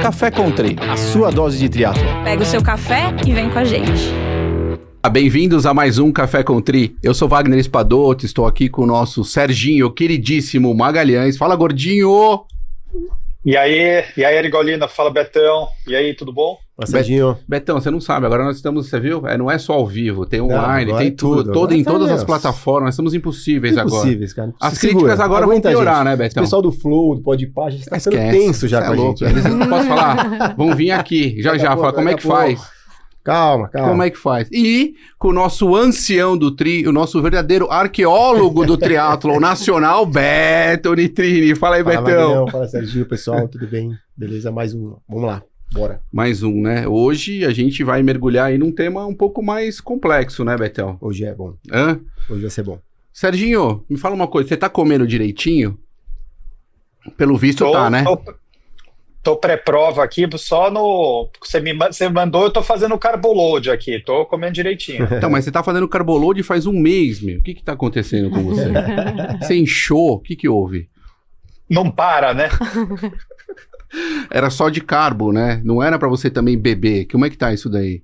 Café com Tri, a sua dose de triatlo. Pega o seu café e vem com a gente. Bem-vindos a mais um Café com Tri. Eu sou Wagner Espadoto, estou aqui com o nosso Serginho, queridíssimo Magalhães. Fala, gordinho! E aí, Arigolina, fala, Betão. E aí, tudo bom? Serginho. Betão, você não sabe, agora nós estamos, você viu? Não é só ao vivo, tem online, tem tudo. Em tá todas as plataformas, nós estamos impossíveis agora. Impossíveis, cara. As críticas agora vão piorar, né, Betão? O pessoal do Flow, do Podpah, a gente tá ficando tenso já com a gente. Eles não posso falar, vão vir aqui, já, fala como é que faz. Calma. Como é que faz? E com o nosso ancião do tri, o nosso verdadeiro arqueólogo do triatlon nacional, Beto Nitrini. Fala aí, Betão. Magalhão, fala, Serginho, pessoal, tudo bem? Beleza, mais um. Vamos lá, bora. Mais um, né? Hoje a gente vai mergulhar aí num tema um pouco mais complexo, né, Betão? Hoje é bom. Hã? Hoje vai ser bom. Serginho, me fala uma coisa, você tá comendo direitinho? Pelo visto tá, né? Tô pré-prova aqui, só no... Você mandou, eu tô fazendo carboload aqui, tô comendo direitinho. Então, mas você tá fazendo carboload faz um mês, meu. O que tá acontecendo com você? Você inchou? O que houve? Não para, né? Era só de carbo, né? Não era pra você também beber. Como é que tá isso daí?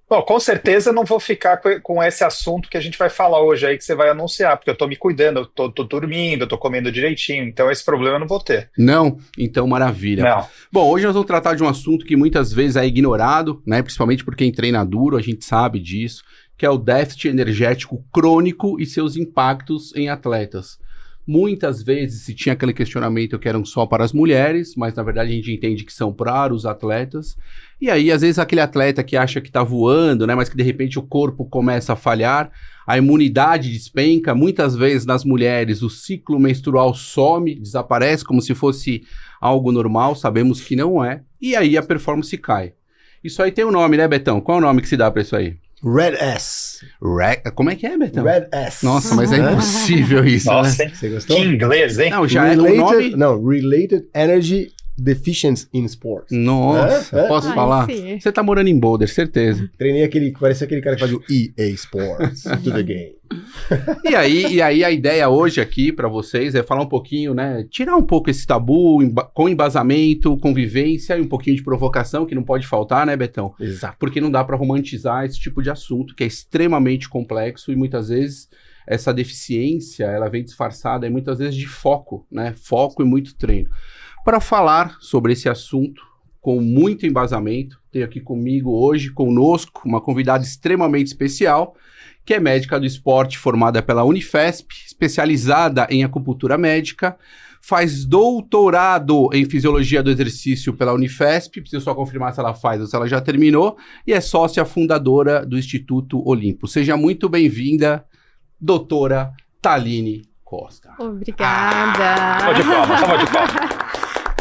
Bom, com certeza eu não vou ficar com esse assunto que a gente vai falar hoje aí, que você vai anunciar, porque eu tô me cuidando, eu tô dormindo, eu tô comendo direitinho, então esse problema eu não vou ter. Não? Então, maravilha. Não. Bom, hoje nós vamos tratar de um assunto que muitas vezes é ignorado, né? Principalmente por quem treina duro, a gente sabe disso, que é o déficit energético crônico e seus impactos em atletas. Muitas vezes se tinha aquele questionamento que eram só para as mulheres, mas na verdade a gente entende que são para os atletas. E aí, às vezes, aquele atleta que acha que está voando, né, mas que de repente o corpo começa a falhar, a imunidade despenca. Muitas vezes nas mulheres o ciclo menstrual some, desaparece como se fosse algo normal, sabemos que não é. E aí a performance cai. Isso aí tem um nome, né, Betão? Qual é o nome que se dá para isso aí? Red S. Como é que é, Betão? Red S. Nossa, mas é impossível isso, Nossa, né? hein? Você gostou? Que inglês, hein? Não, já é o nome... Não, Related Energy Deficiency in Sports. Nossa, posso Ai, falar? sim. Você tá morando em Boulder, certeza. Treinei parece aquele cara que faz o EA Sports, to the game. E aí a ideia hoje aqui pra vocês é falar um pouquinho, né? Tirar um pouco esse tabu com embasamento, convivência e um pouquinho de provocação, que não pode faltar, né, Betão? Exato. Porque não dá pra romantizar esse tipo de assunto, que é extremamente complexo e muitas vezes essa deficiência, ela vem disfarçada muitas vezes de foco, né? Foco e muito treino. Para falar sobre esse assunto com muito embasamento, tenho aqui conosco, uma convidada extremamente especial, que é médica do esporte formada pela Unifesp, especializada em acupuntura médica, faz doutorado em fisiologia do exercício pela Unifesp, preciso só confirmar se ela faz ou se ela já terminou, e é sócia fundadora do Instituto Olimpo. Seja muito bem-vinda, doutora Thaline Costa. Obrigada. Salva de palmas.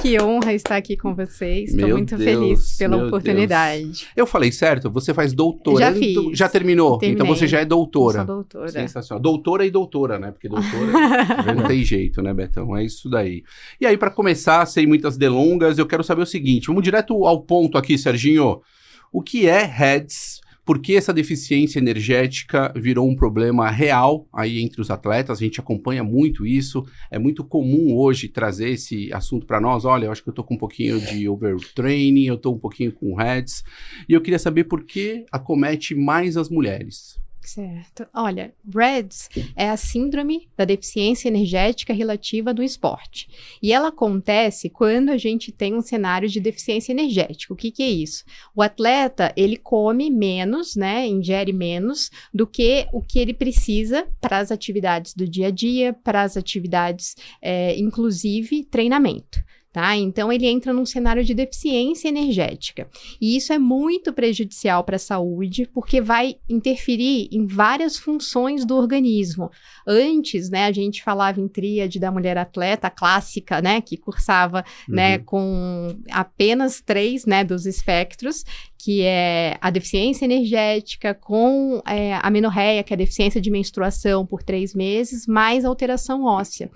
Que honra estar aqui com vocês. Estou Meu muito Deus, feliz pela meu oportunidade. Eu falei certo? Você faz doutorado? Já fiz. Já terminou? Terminei. Então você já é doutora. Eu sou doutora. Sensacional. Doutora e doutora, né? Porque doutora não tem jeito, né, Betão? É isso daí. E aí, para começar, sem muitas delongas, eu quero saber o seguinte. Vamos direto ao ponto aqui, Serginho. O que é HEDS? Por que essa deficiência energética virou um problema real aí entre os atletas? A gente acompanha muito isso. É muito comum hoje trazer esse assunto para nós. Olha, eu acho que eu tô com um pouquinho de overtraining, eu tô um pouquinho com HEDS. E eu queria saber por que acomete mais as mulheres. Certo. Olha, REDS é a síndrome da deficiência energética relativa do esporte. E ela acontece quando a gente tem um cenário de deficiência energética. O que é isso? O atleta, ele come menos, né, ingere menos do que o que ele precisa para as atividades do dia a dia, para as atividades, inclusive treinamento. Tá? Então, ele entra num cenário de deficiência energética. E isso é muito prejudicial para a saúde, porque vai interferir em várias funções do organismo. Antes, né, a gente falava em tríade da mulher atleta clássica, né, que cursava, né, com apenas 3, né, dos espectros, que é a deficiência energética com a amenorreia, que é a deficiência de menstruação por 3 meses, mais alteração óssea,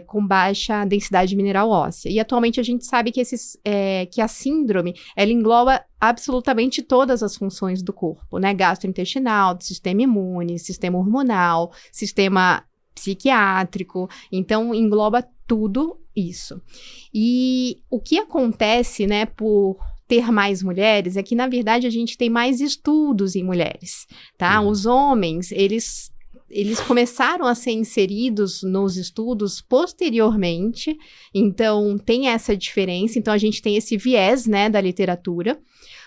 com baixa densidade mineral óssea. E atualmente a gente sabe que a síndrome, ela engloba absolutamente todas as funções do corpo, né? Gastrointestinal, sistema imune, sistema hormonal, sistema psiquiátrico. Então, engloba tudo Isso. E o que acontece, né, por ter mais mulheres é que, na verdade, a gente tem mais estudos em mulheres, tá? Os homens, eles começaram a ser inseridos nos estudos posteriormente, então tem essa diferença, então a gente tem esse viés, né, da literatura.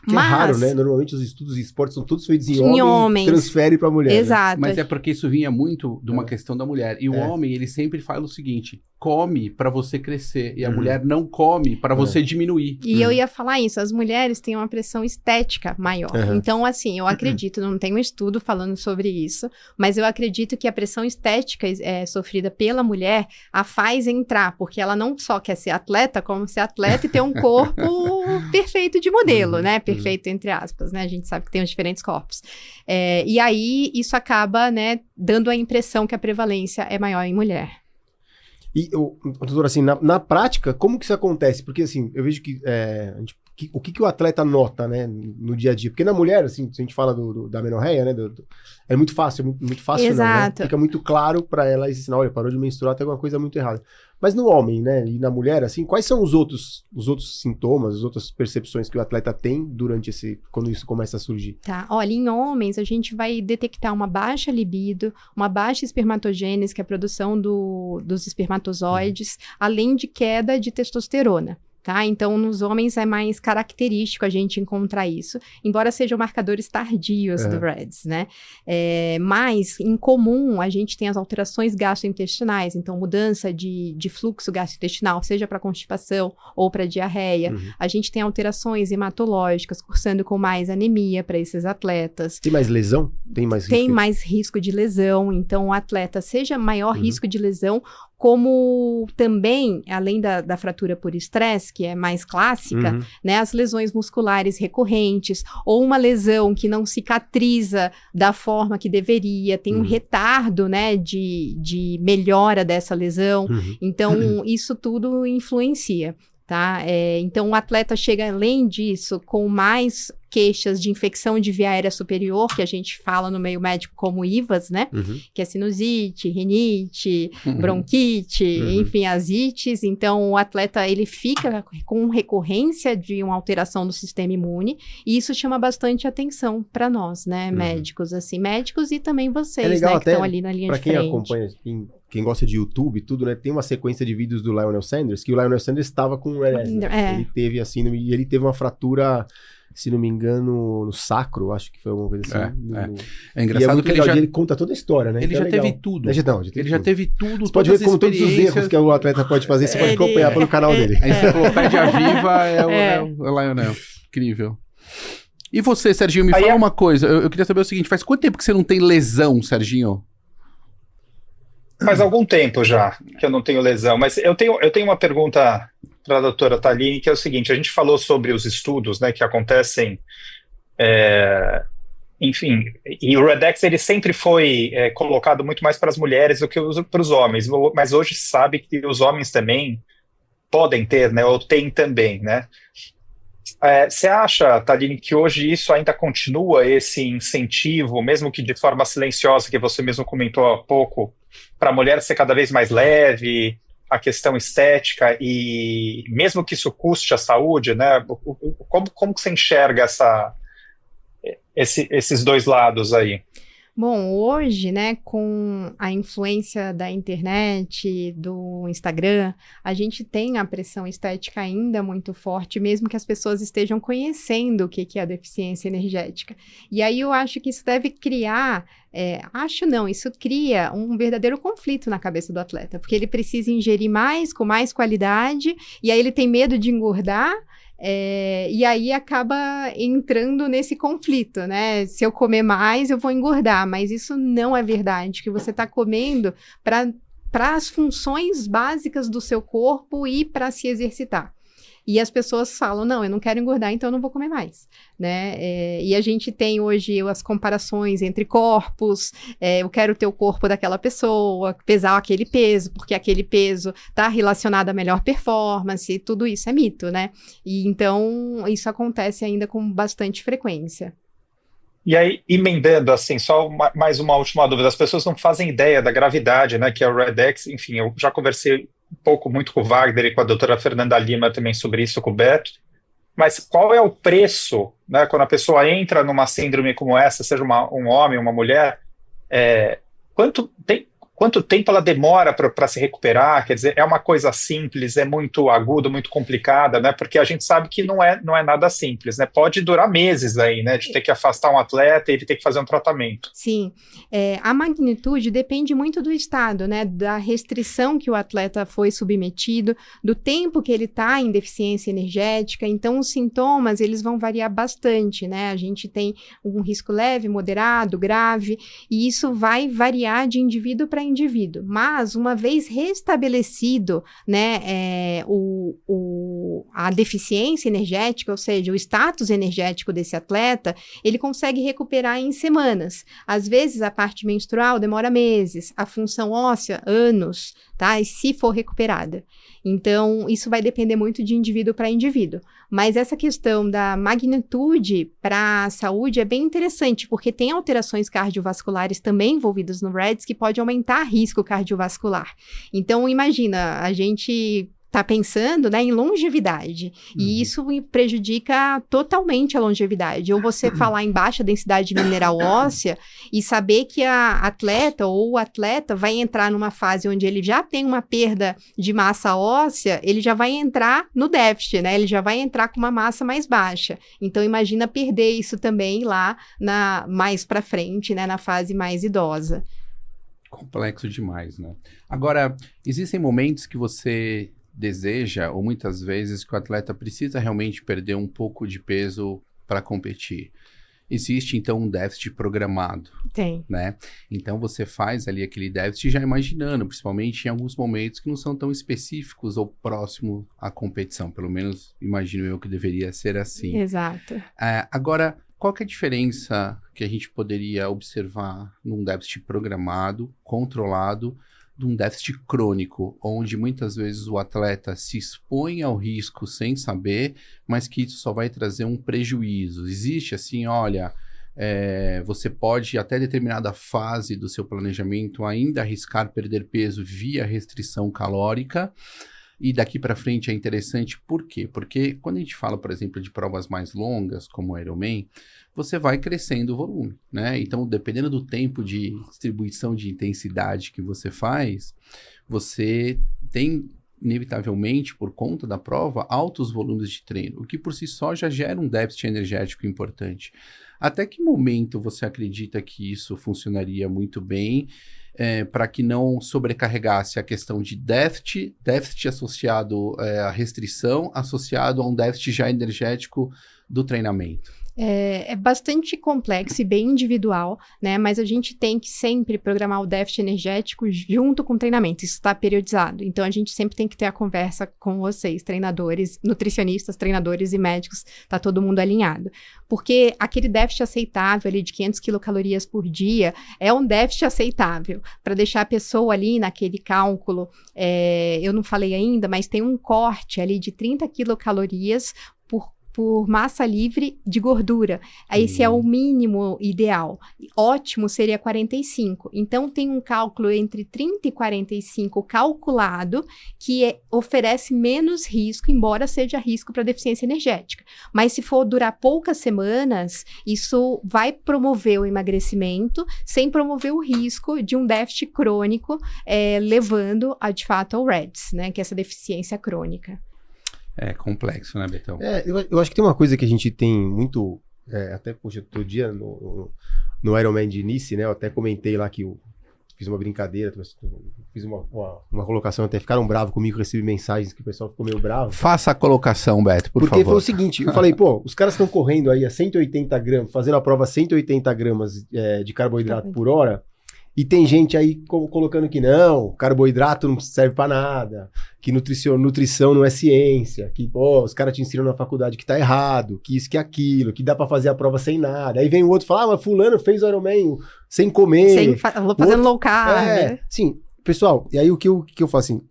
Que é raro, né? Normalmente os estudos de esporte são todos feitos em homens. Transfere para mulher. Exato. Né? Mas é porque isso vinha muito de uma questão da mulher. E o homem, ele sempre fala o seguinte: come para você crescer. E a mulher não come para você diminuir. E eu ia falar isso, as mulheres têm uma pressão estética maior. Então, assim, eu acredito, não tem um estudo falando sobre isso, mas eu acredito que a pressão estética sofrida pela mulher a faz entrar, porque ela não só quer ser atleta, como ser atleta e ter um corpo perfeito de modelo, né? Perfeito, entre aspas, né? A gente sabe que tem os diferentes corpos. E aí, isso acaba, né, dando a impressão que a prevalência é maior em mulher. E, doutor, assim, na prática, como que isso acontece? Porque, assim, eu vejo que o que o atleta nota, né, no dia a dia? Porque na mulher, assim, se a gente fala da amenorreia, né, é muito fácil, muito fácil. Exato. Não, né? Fica muito claro para ela esse sinal, olha, parou de menstruar, tem alguma coisa muito errada. Mas no homem, né, e na mulher, assim, quais são os outros sintomas, as outras percepções que o atleta tem durante quando isso começa a surgir? Tá, olha, em homens a gente vai detectar uma baixa libido, uma baixa espermatogênese, que é a produção dos espermatozoides, além de queda de testosterona. Tá? Então, nos homens é mais característico a gente encontrar isso, embora sejam marcadores tardios do RED-S, né? Mas, em comum, a gente tem as alterações gastrointestinais, então mudança de fluxo gastrointestinal, seja para constipação ou para diarreia. A gente tem alterações hematológicas, cursando com mais anemia para esses atletas. Tem mais lesão? Tem mais risco de lesão, então o atleta seja maior risco de lesão, como também, além da fratura por estresse, que é mais clássica, né, as lesões musculares recorrentes, ou uma lesão que não cicatriza da forma que deveria, tem um retardo, né, de melhora dessa lesão, então isso tudo influencia. Tá? Então, o atleta chega, além disso, com mais queixas de infecção de via aérea superior, que a gente fala no meio médico como IVAs, né? Que é sinusite, rinite, bronquite, enfim, as ites. Então, o atleta, ele fica com recorrência de uma alteração do sistema imune, e isso chama bastante atenção para nós, né, médicos, assim, médicos e também vocês, né, que estão ali na linha de frente. Para quem acompanha, quem gosta de YouTube e tudo, né, tem uma sequência de vídeos do Lionel Sanders, que o Lionel Sanders estava com o RED-S, né? Ele teve a síndrome, e ele teve uma fratura, se não me engano, no sacro, acho que foi alguma coisa assim. É engraçado que ele conta toda a história, né? Ele então já teve tudo. Ele já teve tudo. Você pode ver como todos os erros que o atleta pode fazer, você pode acompanhar pelo canal dele. A enciclopédia viva é o Lionel. Incrível. E você, Serginho, me fala uma coisa. Eu queria saber o seguinte, faz quanto tempo que você não tem lesão, Serginho? Faz algum tempo já que eu não tenho lesão, mas eu tenho uma pergunta para a doutora Thaline, que é o seguinte: a gente falou sobre os estudos, né, que acontecem, enfim, e o RED-X ele sempre foi colocado muito mais para as mulheres do que para os homens, mas hoje se sabe que os homens também podem ter, né, ou têm também, né? Você acha, Thaline, que hoje isso ainda continua, esse incentivo, mesmo que de forma silenciosa, que você mesmo comentou há pouco, para a mulher ser cada vez mais leve, a questão estética, e mesmo que isso custe a saúde, né? Como que você enxerga esses dois lados aí? Bom, hoje, né, com a influência da internet, do Instagram, a gente tem a pressão estética ainda muito forte, mesmo que as pessoas estejam conhecendo o que é a deficiência energética. E aí eu acho que isso deve criar, isso cria um verdadeiro conflito na cabeça do atleta, porque ele precisa ingerir mais, com mais qualidade, e aí ele tem medo de engordar, e aí acaba entrando nesse conflito, né? Se eu comer mais, eu vou engordar, mas isso não é verdade, que você está comendo para as funções básicas do seu corpo e para se exercitar. E as pessoas falam, não, eu não quero engordar, então eu não vou comer mais, né? E a gente tem hoje as comparações entre corpos, eu quero ter o corpo daquela pessoa, pesar aquele peso, porque aquele peso está relacionado à melhor performance, tudo isso é mito, né? E então, isso acontece ainda com bastante frequência. E aí, emendando, assim, só mais uma última dúvida, as pessoas não fazem ideia da gravidade, né, que é o RED-X, enfim, eu já conversei pouco muito com o Wagner e com a doutora Fernanda Lima também sobre isso, com o Beto, mas qual é o preço, né, quando a pessoa entra numa síndrome como essa, seja um homem, uma mulher, quanto tempo ela demora para se recuperar? Quer dizer, é uma coisa simples, é muito aguda, muito complicada, né? Porque a gente sabe que não é nada simples, né? Pode durar meses aí, né? De ter que afastar um atleta e ele ter que fazer um tratamento. Sim, a magnitude depende muito do estado, né? Da restrição que o atleta foi submetido, do tempo que ele está em deficiência energética. Então, os sintomas, eles vão variar bastante, né? A gente tem um risco leve, moderado, grave, e isso vai variar de indivíduo para indivíduo, mas uma vez restabelecido, né, a deficiência energética, ou seja, o status energético desse atleta, ele consegue recuperar em semanas. Às vezes a parte menstrual demora meses, a função óssea, anos, tá? E se for recuperada. Então, isso vai depender muito de indivíduo para indivíduo. Mas essa questão da magnitude para a saúde é bem interessante, porque tem alterações cardiovasculares também envolvidas no REDS que pode aumentar risco cardiovascular. Então, imagina, a gente está pensando, né, em longevidade, e isso prejudica totalmente a longevidade. Ou você falar em baixa densidade mineral óssea e saber que a atleta ou o atleta vai entrar numa fase onde ele já tem uma perda de massa óssea, ele já vai entrar no déficit, né? Ele já vai entrar com uma massa mais baixa. Então, imagina perder isso também lá mais para frente, né, na fase mais idosa. Complexo demais, né? Agora, existem momentos que você deseja, ou muitas vezes, que o atleta precisa realmente perder um pouco de peso para competir. Existe, então, um déficit programado. Tem. Né? Então, você faz ali aquele déficit já imaginando, principalmente em alguns momentos que não são tão específicos ou próximos à competição. Pelo menos, imagino eu que deveria ser assim. Exato. Agora, qual que é a diferença que a gente poderia observar num déficit programado, controlado, de um déficit crônico, onde muitas vezes o atleta se expõe ao risco sem saber, mas que isso só vai trazer um prejuízo? Existe assim, olha, você pode até determinada fase do seu planejamento ainda arriscar perder peso via restrição calórica, e daqui para frente é interessante, por quê? Porque quando a gente fala, por exemplo, de provas mais longas, como o Ironman, você vai crescendo o volume, né? Então, dependendo do tempo de distribuição de intensidade que você faz, você tem, inevitavelmente, por conta da prova, altos volumes de treino, o que por si só já gera um déficit energético importante. Até que momento você acredita que isso funcionaria muito bem, para que não sobrecarregasse a questão de déficit associado à restrição, associado a um déficit já energético do treinamento? É bastante complexo e bem individual, né? Mas a gente tem que sempre programar o déficit energético junto com o treinamento. Isso está periodizado. Então, a gente sempre tem que ter a conversa com vocês, treinadores, nutricionistas, treinadores e médicos. Tá todo mundo alinhado. Porque aquele déficit aceitável ali de 500 quilocalorias por dia é um déficit aceitável para deixar a pessoa ali naquele cálculo. Eu não falei ainda, mas tem um corte ali de 30 quilocalorias por massa livre de gordura. Esse é o mínimo ideal. Ótimo seria 45. Então, tem um cálculo entre 30 e 45 calculado que oferece menos risco, embora seja risco para deficiência energética. Mas se for durar poucas semanas, isso vai promover o emagrecimento sem promover o risco de um déficit crônico, levando, de fato, ao REDS, né, que é essa deficiência crônica. É complexo, né, Betão? Eu acho que tem uma coisa que a gente tem muito, até, poxa, outro dia no Ironman de Nice, né, eu até comentei lá que eu fiz uma brincadeira, fiz uma colocação, até ficaram bravos comigo, recebi mensagens que o pessoal ficou meio bravo. Faça a colocação, Beto, por favor. Porque foi o seguinte, eu falei, os caras estão correndo aí a 180 gramas, fazendo a prova a 180 gramas de carboidrato por hora, e tem gente aí colocando que não, carboidrato não serve pra nada, que nutrição não é ciência, que os caras te ensinam na faculdade que tá errado, que isso, que aquilo, que dá pra fazer a prova sem nada. Aí vem o outro e fala, mas fulano fez o Ironman sem comer. Fazendo low carb. Sim, pessoal, e aí o que eu falo assim,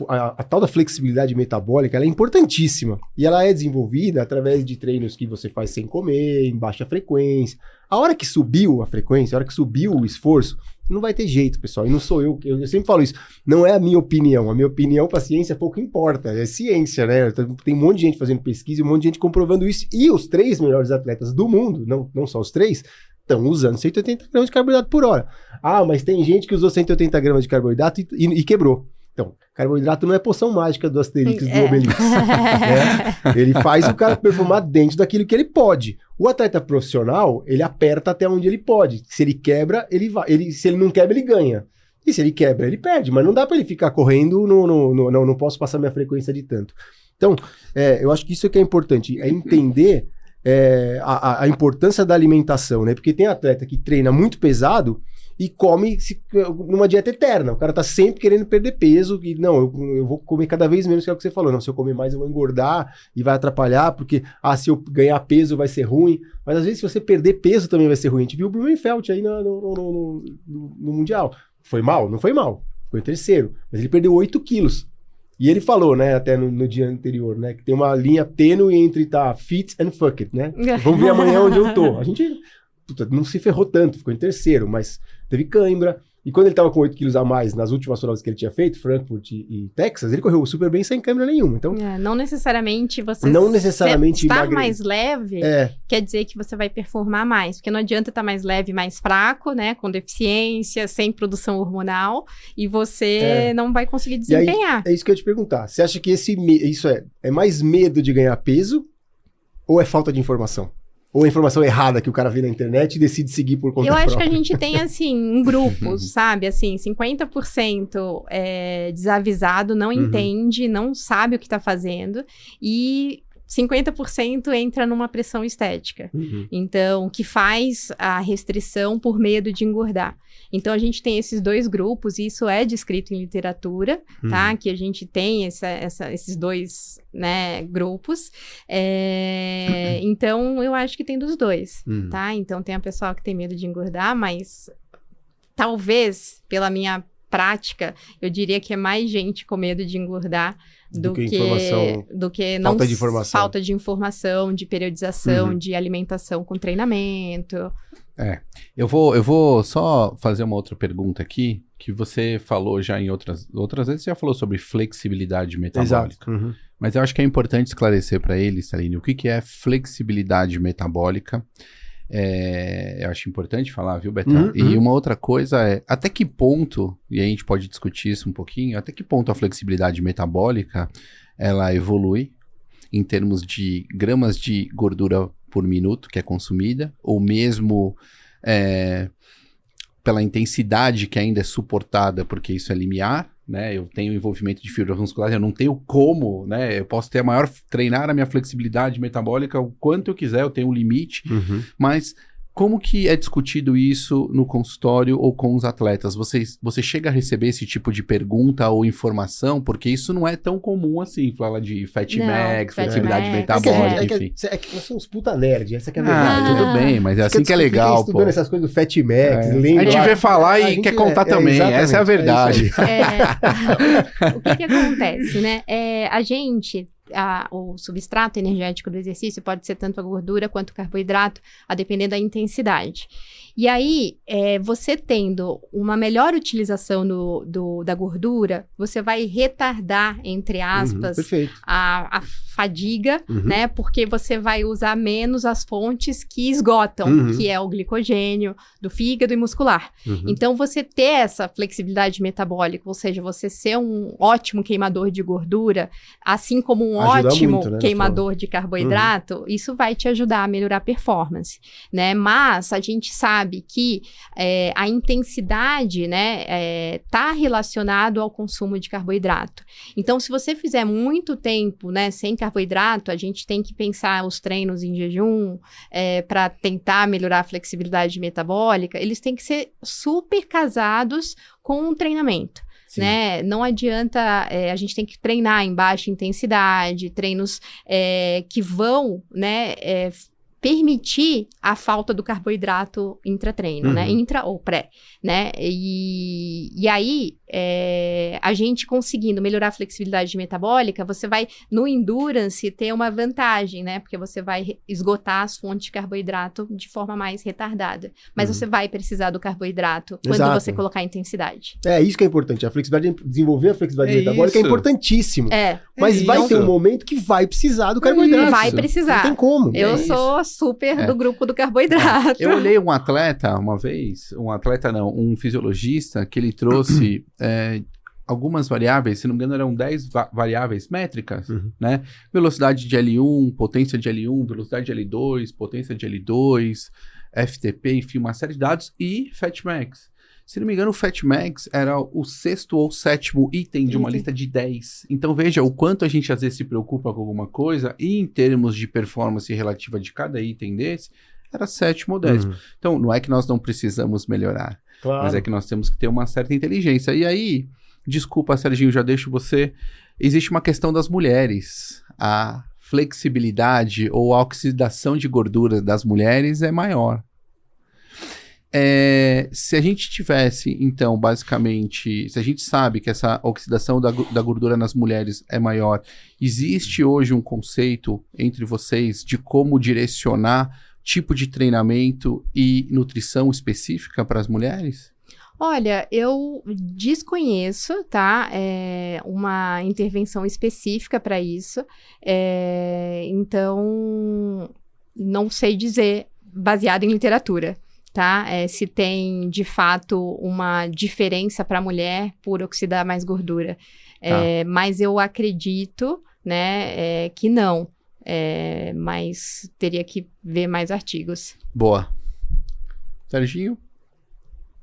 a tal da flexibilidade metabólica, ela é importantíssima. E ela é desenvolvida através de treinos que você faz sem comer, em baixa frequência. A hora que subiu a frequência, a hora que subiu o esforço, não vai ter jeito, pessoal. E não sou eu sempre falo isso. Não é a minha opinião. A minha opinião pra ciência pouco importa. É ciência, né? Tem um monte de gente fazendo pesquisa e um monte de gente comprovando isso. E os 3 melhores atletas do mundo, não só os 3, estão usando 180 gramas de carboidrato por hora. Ah, mas tem gente que usou 180 gramas de carboidrato e quebrou. Então, carboidrato não é poção mágica do Asterix do Obelix. Né? Ele faz o cara performar dentro daquilo que ele pode. O atleta profissional, ele aperta até onde ele pode. Se ele quebra, ele vai. Se ele não quebra, ele ganha. E se ele quebra, ele perde. Mas não dá para ele ficar correndo, não posso passar minha frequência de tanto. Então, eu acho que isso é que é importante, é entender a importância da alimentação, né? Porque tem atleta que treina muito pesado e come numa dieta eterna. O cara tá sempre querendo perder peso e não, eu vou comer cada vez menos, que é o que você falou. Não, se eu comer mais eu vou engordar e vai atrapalhar, porque se eu ganhar peso vai ser ruim. Mas às vezes se você perder peso também vai ser ruim. A gente viu o Blumenfeld aí no Mundial. Foi mal? Não foi mal. Ficou em terceiro. Mas ele perdeu 8 quilos. E ele falou, né, até no dia anterior, né, que tem uma linha tênue entre fit and fuck it, né? Vamos ver amanhã onde eu tô. A gente não se ferrou tanto, ficou em terceiro, mas teve cãibra. E quando ele tava com 8 quilos a mais nas últimas provas que ele tinha feito, Frankfurt e Texas, ele correu super bem sem cãibra nenhuma. Então, não necessariamente você estar mais leve quer dizer que você vai performar mais, porque não adianta estar mais leve, mais fraco, né, com deficiência, sem produção hormonal, e você não vai conseguir desempenhar. Aí, é isso que eu ia te perguntar. Você acha que isso é mais medo de ganhar peso ou é falta de informação? Ou a informação errada que o cara vê na internet e decide seguir por conta própria? Eu acho que a gente tem, assim, grupos, sabe? Assim, 50% desavisado, não entende, não sabe o que tá fazendo. E 50% entra numa pressão estética. Então, que faz a restrição por medo de engordar. Então, a gente tem esses 2 grupos, e isso é descrito em literatura, tá? Que a gente tem esses 2, né, grupos. Então, eu acho que tem dos 2, tá? Então, tem a pessoa que tem medo de engordar, mas talvez, pela minha prática, eu diria que é mais gente com medo de engordar do que não falta de informação, de periodização, de alimentação com treinamento. Eu vou só fazer uma outra pergunta aqui, que você falou já em outras vezes, você já falou sobre flexibilidade metabólica. Exato. Mas eu acho que é importante esclarecer para eles, Aline, o que é flexibilidade metabólica. Eu acho importante falar, viu, Betão? E uma outra coisa é, até que ponto, e a gente pode discutir isso um pouquinho, até que ponto a flexibilidade metabólica, ela evolui em termos de gramas de gordura por minuto que é consumida, ou mesmo pela intensidade que ainda é suportada, porque isso é limiar, né? Eu tenho envolvimento de fibras musculares, eu não tenho como, né? Eu posso ter treinar a minha flexibilidade metabólica o quanto eu quiser, eu tenho um limite, mas como que é discutido isso no consultório ou com os atletas? Você chega a receber esse tipo de pergunta ou informação? Porque isso não é tão comum assim, falar de Fat Max, flexibilidade metabólica, enfim. É que nós somos puta nerd, essa que é a verdade. Tudo bem, mas é assim que é legal, pô. Estudando essas coisas do Fat Max, a gente vê falar e quer contar também, essa é a verdade. O que acontece, né? A gente... o substrato energético do exercício pode ser tanto a gordura quanto o carboidrato, a depender da intensidade. E aí, você tendo uma melhor utilização da gordura, você vai retardar, entre aspas, a fadiga, né? Porque você vai usar menos as fontes que esgotam, que é o glicogênio do fígado e muscular. Então, você ter essa flexibilidade metabólica, ou seja, você ser um ótimo queimador de gordura, assim como um ótimo muito, né, queimador de carboidrato, isso vai te ajudar a melhorar a performance, né? Mas a gente sabe que a intensidade, né, tá relacionado ao consumo de carboidrato. Então, se você fizer muito tempo, né, sem carboidrato, a gente tem que pensar os treinos em jejum para tentar melhorar a flexibilidade metabólica, eles têm que ser super casados com o treinamento. Né? Não adianta, a gente tem que treinar em baixa intensidade, treinos que vão, né, permitir a falta do carboidrato intratreino, né? Intra ou pré, né? E aí, a gente conseguindo melhorar a flexibilidade metabólica, você vai, no endurance, ter uma vantagem, né? Porque você vai esgotar as fontes de carboidrato de forma mais retardada. Mas você vai precisar do carboidrato quando você colocar intensidade. É isso que é importante. A flexibilidade, desenvolver a flexibilidade metabólica é importantíssimo. Mas vai ter um momento que vai precisar do carboidrato. Vai precisar. Não tem como. Eu sou super do grupo do carboidrato. Eu olhei um atleta uma vez, um fisiologista, que ele trouxe algumas variáveis, se não me engano eram 10 variáveis métricas, né? Velocidade de L1, potência de L1, velocidade de L2, potência de L2, FTP, enfim, uma série de dados, e Fatmax. Se não me engano, o Fatmax era o 6º ou 7º item de uma lista de 10. Então veja o quanto a gente às vezes se preocupa com alguma coisa, e em termos de performance relativa de cada item desse, era 7º ou 10º. Então não é que nós não precisamos melhorar, mas é que nós temos que ter uma certa inteligência. E aí, desculpa, Serginho, já deixo você. Existe uma questão das mulheres. A flexibilidade ou a oxidação de gordura das mulheres é maior. Se a gente tivesse, então, basicamente, se a gente sabe que essa oxidação da gordura nas mulheres é maior, existe hoje um conceito entre vocês de como direcionar tipo de treinamento e nutrição específica para as mulheres? Olha, eu desconheço, tá? Uma intervenção específica para isso. Então, não sei dizer, baseado em literatura, tá? Se tem, de fato, uma diferença para a mulher por oxidar mais gordura. Mas eu acredito, né, que não. Mas teria que ver mais artigos. Boa. Serginho?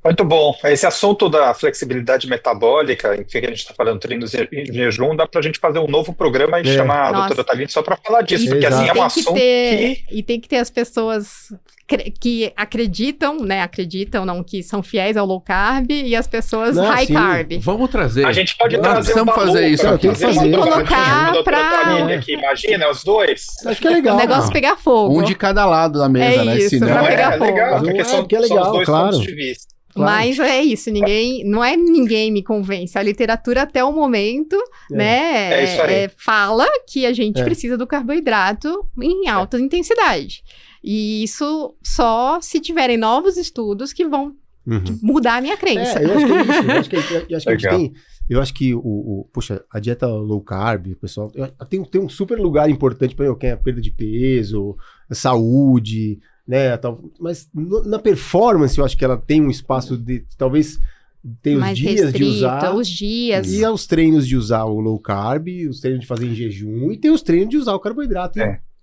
Muito bom. Esse assunto da flexibilidade metabólica, em que a gente está falando treinos em jejum, dá para a gente fazer um novo programa e chamar a doutora Thalita só para falar disso, porque assim é um assunto que... E tem que ter as pessoas que acreditam, né? Acreditam, não, que são fiéis ao low carb, e as pessoas high carb. Vamos trazer. A gente pode trazer precisamos fazer isso. Tem que colocar para... Imagina, os dois. Acho que é legal. O negócio pegar fogo. Um de cada lado da mesa, né? Isso, Senão pra pegar fogo. Legal, porque são os dois pontos de vista. Mas é isso, ninguém me convence. A literatura até o momento, né, fala que a gente precisa do carboidrato em alta intensidade. E isso só se tiverem novos estudos que vão mudar a minha crença. Eu acho que é isso. Eu acho que puxa, a dieta low carb, pessoal, tem um super lugar importante para quem é a perda de peso, a saúde, né, tal, mas na performance eu acho que ela tem um espaço de, talvez, tem os mais dias de usar, os dias. E os treinos de usar o low carb, os treinos de fazer em jejum, e tem os treinos de usar o carboidrato.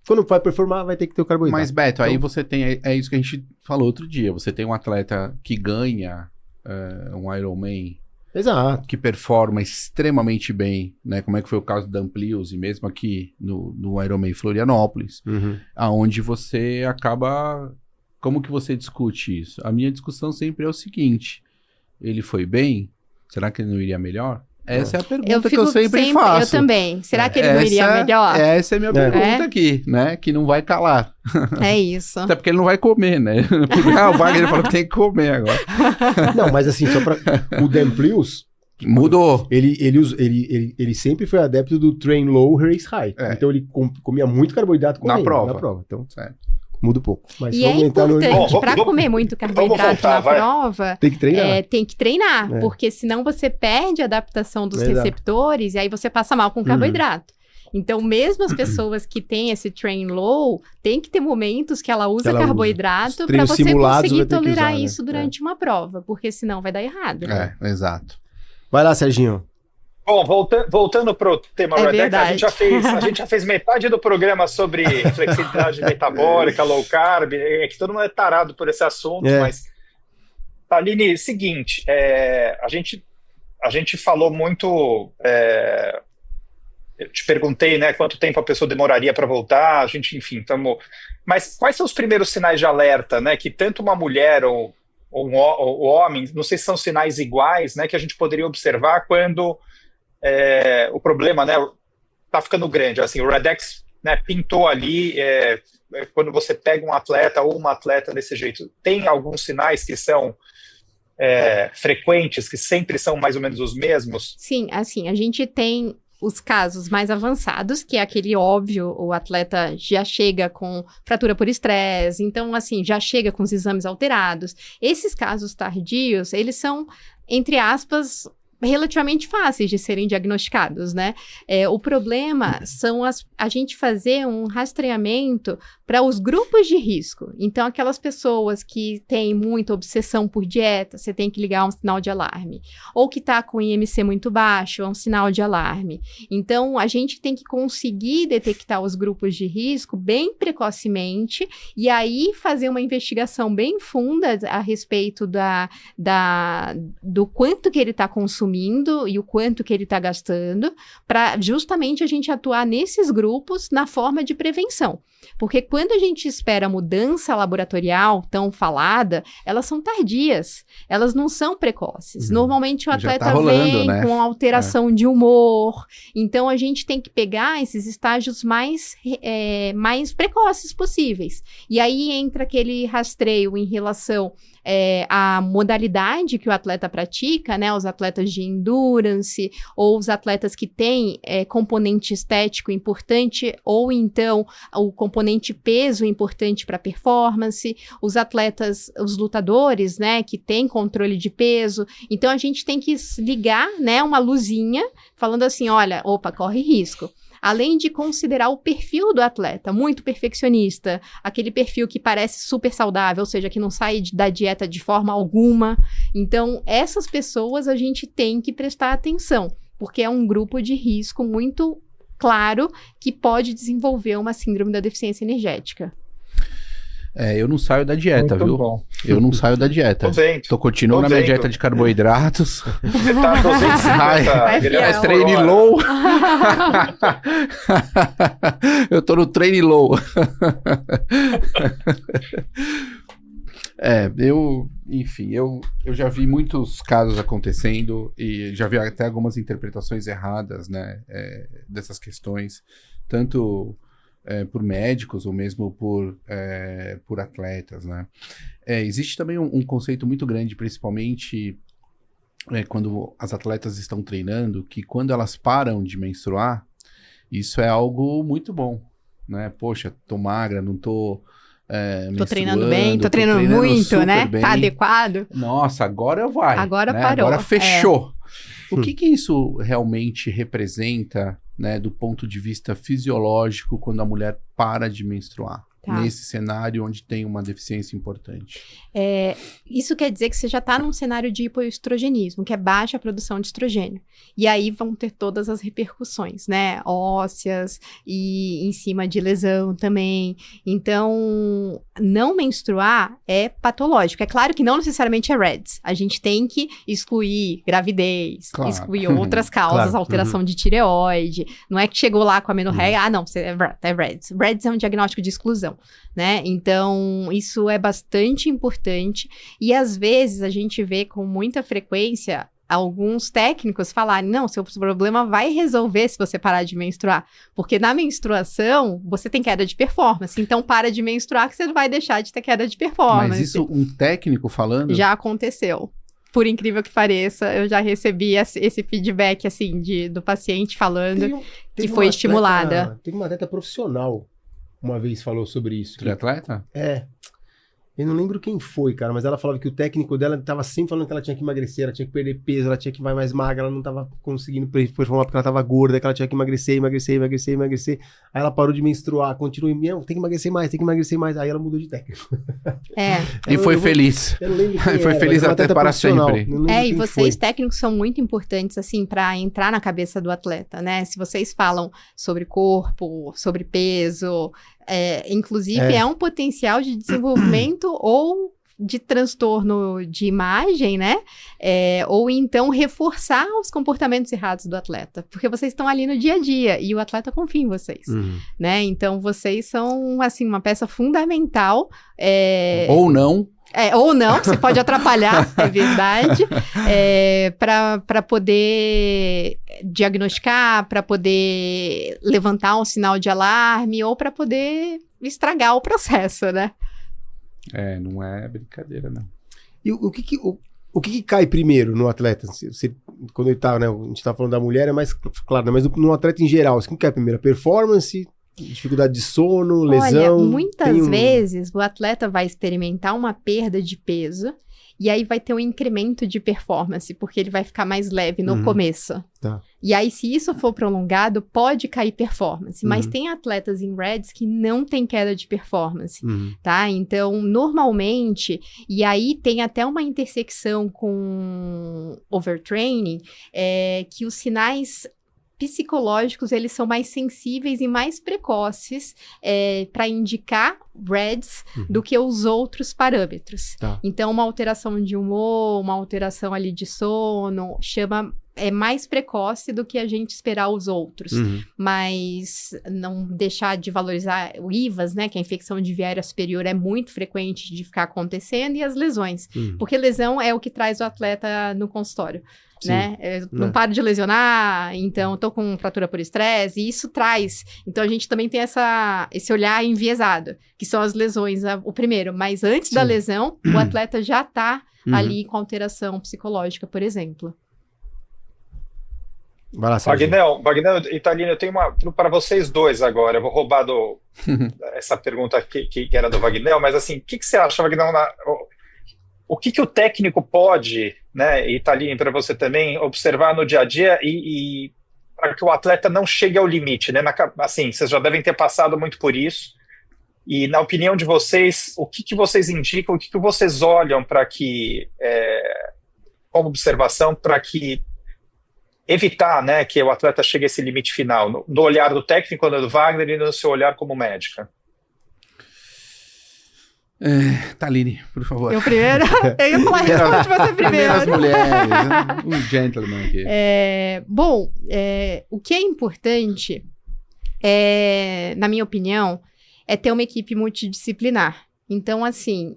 Quando vai performar, vai ter que ter o carboidrato. Mas, Beto, aí você tem, é isso que a gente falou outro dia, você tem um atleta que ganha um Ironman, exato, que performa extremamente bem, né? Como é que foi o caso da Amplios, e mesmo aqui no Ironman Florianópolis, aonde você acaba... Como que você discute isso? A minha discussão sempre é o seguinte: ele foi bem? Será que ele não iria melhor? Essa é a pergunta que eu sempre faço. Eu também. Será que ele não iria melhor? Essa é a minha pergunta aqui, né? Que não vai calar. É isso. Até porque ele não vai comer, né? O Wagner falou que tem que comer agora. Não, mas assim, só pra... O Dan Plius... Mudou. Ele sempre foi adepto do train low, race high. Então ele comia muito carboidrato na prova. Então, certo. Muda um pouco. Mas e é importante, para comer muito carboidrato na prova, tem que treinar. Tem que treinar, porque senão você perde a adaptação dos receptores e aí você passa mal com carboidrato. Então, mesmo as pessoas que têm esse train low, tem que ter momentos que ela usa carboidrato para você conseguir tolerar isso durante uma prova, porque senão vai dar errado. Exato. Vai lá, Serginho. Bom, voltando para o tema Redex, a gente já fez metade do programa sobre flexibilidade metabólica, low carb, que todo mundo é tarado por esse assunto, mas, Aline, seguinte, a gente falou muito, eu te perguntei, né, quanto tempo a pessoa demoraria para voltar, a gente, enfim, mas quais são os primeiros sinais de alerta, né, que tanto uma mulher ou um homem, não sei se são sinais iguais, né, que a gente poderia observar quando o problema, né, tá ficando grande, assim, o Redex né, pintou ali, quando você pega um atleta ou uma atleta desse jeito, tem alguns sinais que são frequentes, que sempre são mais ou menos os mesmos? Sim, assim, a gente tem os casos mais avançados, que é aquele óbvio, o atleta já chega com fratura por estresse, então, assim, já chega com os exames alterados. Esses casos tardios, eles são, entre aspas, relativamente fáceis de serem diagnosticados, né? O problema são a gente fazer um rastreamento para os grupos de risco. Então, aquelas pessoas que têm muita obsessão por dieta, você tem que ligar um sinal de alarme. Ou que está com IMC muito baixo, é um sinal de alarme. Então, a gente tem que conseguir detectar os grupos de risco bem precocemente e aí fazer uma investigação bem funda a respeito do quanto que ele está consumindo e o quanto que ele está gastando, para justamente a gente atuar nesses grupos na forma de prevenção. Porque quando a gente espera a mudança laboratorial tão falada, elas são tardias, elas não são precoces. Normalmente o atleta vem, né, com alteração de humor, então a gente tem que pegar esses estágios mais precoces possíveis. E aí entra aquele rastreio em relação à modalidade que o atleta pratica, né, os atletas de endurance, ou os atletas que têm componente estético importante, ou então o componente peso importante para performance, os atletas, os lutadores, né, que têm controle de peso. Então a gente tem que ligar, né, uma luzinha falando assim, olha, opa, corre risco. Além de considerar o perfil do atleta, muito perfeccionista, aquele perfil que parece super saudável, ou seja, que não sai da dieta de forma alguma. Então, essas pessoas a gente tem que prestar atenção, porque é um grupo de risco muito claro que pode desenvolver uma síndrome da deficiência energética. Eu não saio da dieta, Muito viu? bom. Eu não saio da dieta. Tô continuando na minha dieta de carboidratos. Você tá 250 É treine low. Eu tô no treine low. Enfim, eu já vi muitos casos acontecendo e já vi até algumas interpretações erradas, né, dessas questões, tanto por médicos ou mesmo por atletas, né. Existe também um conceito muito grande, principalmente quando as atletas estão treinando, que quando elas param de menstruar, isso é algo muito bom, né? Poxa, tô magra, não tô tô treinando bem, tô treinando muito, né? Bem. Tá adequado. Nossa, agora vai. Agora né? parou. Agora fechou. O que isso realmente representa, né, do ponto de vista fisiológico quando a mulher para de menstruar? Nesse cenário onde tem uma deficiência importante. Isso quer dizer que você já está num cenário de hipoestrogenismo, que é baixa a produção de estrogênio. E aí vão ter todas as repercussões, né? Ósseas e em cima de lesão também. Então, não menstruar é patológico. É claro que não necessariamente é REDS. A gente tem que excluir gravidez, excluir outras causas, alteração de tireoide. Não é que chegou lá com a amenorreia, não, você é REDS. REDS é um diagnóstico de exclusão. Né? Então, isso é bastante importante e às vezes a gente vê com muita frequência alguns técnicos falarem, não, seu problema vai resolver se você parar de menstruar, porque na menstruação você tem queda de performance, então para de menstruar que você não vai deixar de ter queda de performance. Mas isso um técnico falando? Já aconteceu. Por incrível que pareça, eu já recebi esse feedback assim do paciente falando que foi estimulada. Teve uma atleta profissional uma vez falou sobre isso. Triatleta? Eu não lembro quem foi, cara, mas ela falava que o técnico dela tava sempre falando que ela tinha que emagrecer, ela tinha que perder peso, ela tinha que ir mais magra, ela não tava conseguindo performar porque ela tava gorda, que ela tinha que emagrecer. Aí ela parou de menstruar, continua, tem que emagrecer mais. Aí ela mudou de técnico. E foi feliz. Eu não lembro quem foi era, feliz até para sempre. E vocês técnicos são muito importantes, assim, para entrar na cabeça do atleta, né? Se vocês falam sobre corpo, sobre peso, inclusive é um potencial de desenvolvimento ou de transtorno de imagem, né? Ou então reforçar os comportamentos errados do atleta, porque vocês estão ali no dia a dia e o atleta confia em vocês, né? Então vocês são, assim, uma peça fundamental. Ou não. Ou não, você pode atrapalhar, é verdade, para poder diagnosticar, para poder levantar um sinal de alarme ou para poder estragar o processo, né? Não é brincadeira, não. E o que cai primeiro no atleta? Quando ele tá, né, a gente tá falando da mulher, é mais claro, né, mas no atleta em geral, o que cai primeiro? A performance, dificuldade de sono, lesão? Olha, muitas vezes o atleta vai experimentar uma perda de peso e aí vai ter um incremento de performance, porque ele vai ficar mais leve no começo. Tá. E aí, se isso for prolongado, pode cair performance. Mas tem atletas em REDS que não tem queda de performance, tá? Então, normalmente, e aí tem até uma intersecção com overtraining, que os sinais psicológicos, eles são mais sensíveis e mais precoces para indicar REDS do que os outros parâmetros. Tá. Então, uma alteração de humor, uma alteração ali de sono, é mais precoce do que a gente esperar os outros. Mas não deixar de valorizar o IVAS, né, que a infecção de via aérea superior é muito frequente de ficar acontecendo, e as lesões. Porque lesão é o que traz o atleta no consultório. Né? Eu não paro de lesionar, então tô com fratura por estresse, e isso traz. Então a gente também tem esse olhar enviesado, que são as lesões, o primeiro. Mas antes da lesão, o atleta já tá ali com alteração psicológica, por exemplo. Vai lá, Vagnel, Italino, eu tenho uma para vocês dois agora. Eu vou roubar essa pergunta que era do Vagnel, mas assim, o que você acha, Vagnel, o que o técnico pode, né, Italino, para você também, observar no dia a dia e para que o atleta não chegue ao limite, né? Assim, vocês já devem ter passado muito por isso. E na opinião de vocês, o que vocês indicam, o que vocês olham para que, como observação, para que evitar, né, que o atleta chegue a esse limite final, no olhar do técnico, do Wagner, e no seu olhar como médica? Taline, por favor. Eu primeiro? Eu ia falar, responde você primeiro. As mulheres, né? Um gentleman aqui. Bom, o que é importante, na minha opinião, é ter uma equipe multidisciplinar. Então, assim,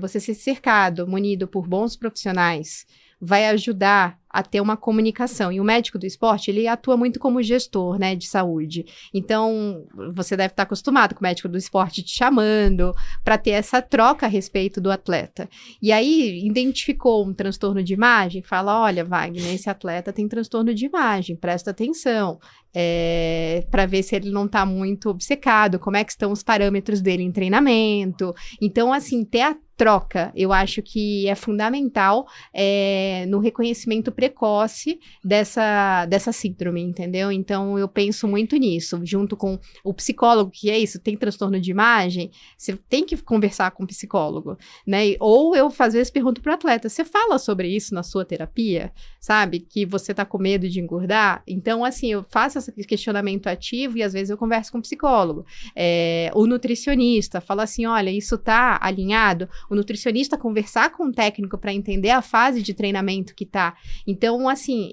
você ser cercado, munido por bons profissionais, vai ajudar a ter uma comunicação. E o médico do esporte, ele atua muito como gestor, né, de saúde. Então, você deve estar acostumado com o médico do esporte te chamando para ter essa troca a respeito do atleta. E aí, identificou um transtorno de imagem, fala, olha, Wagner, esse atleta tem transtorno de imagem, presta atenção, para ver se ele não está muito obcecado, como é que estão os parâmetros dele em treinamento. Então, assim, ter a troca, eu acho que é fundamental no reconhecimento precoce dessa síndrome, entendeu? Então, eu penso muito nisso, junto com o psicólogo, que é isso, tem transtorno de imagem, você tem que conversar com o psicólogo, né? Ou eu, às vezes, pergunto para o atleta, você fala sobre isso na sua terapia? Sabe? Que você tá com medo de engordar? Então, assim, eu faço esse questionamento ativo e, às vezes, eu converso com o psicólogo. O nutricionista fala assim, olha, isso tá alinhado? O nutricionista conversar com o técnico para entender a fase de treinamento que tá. Então, assim,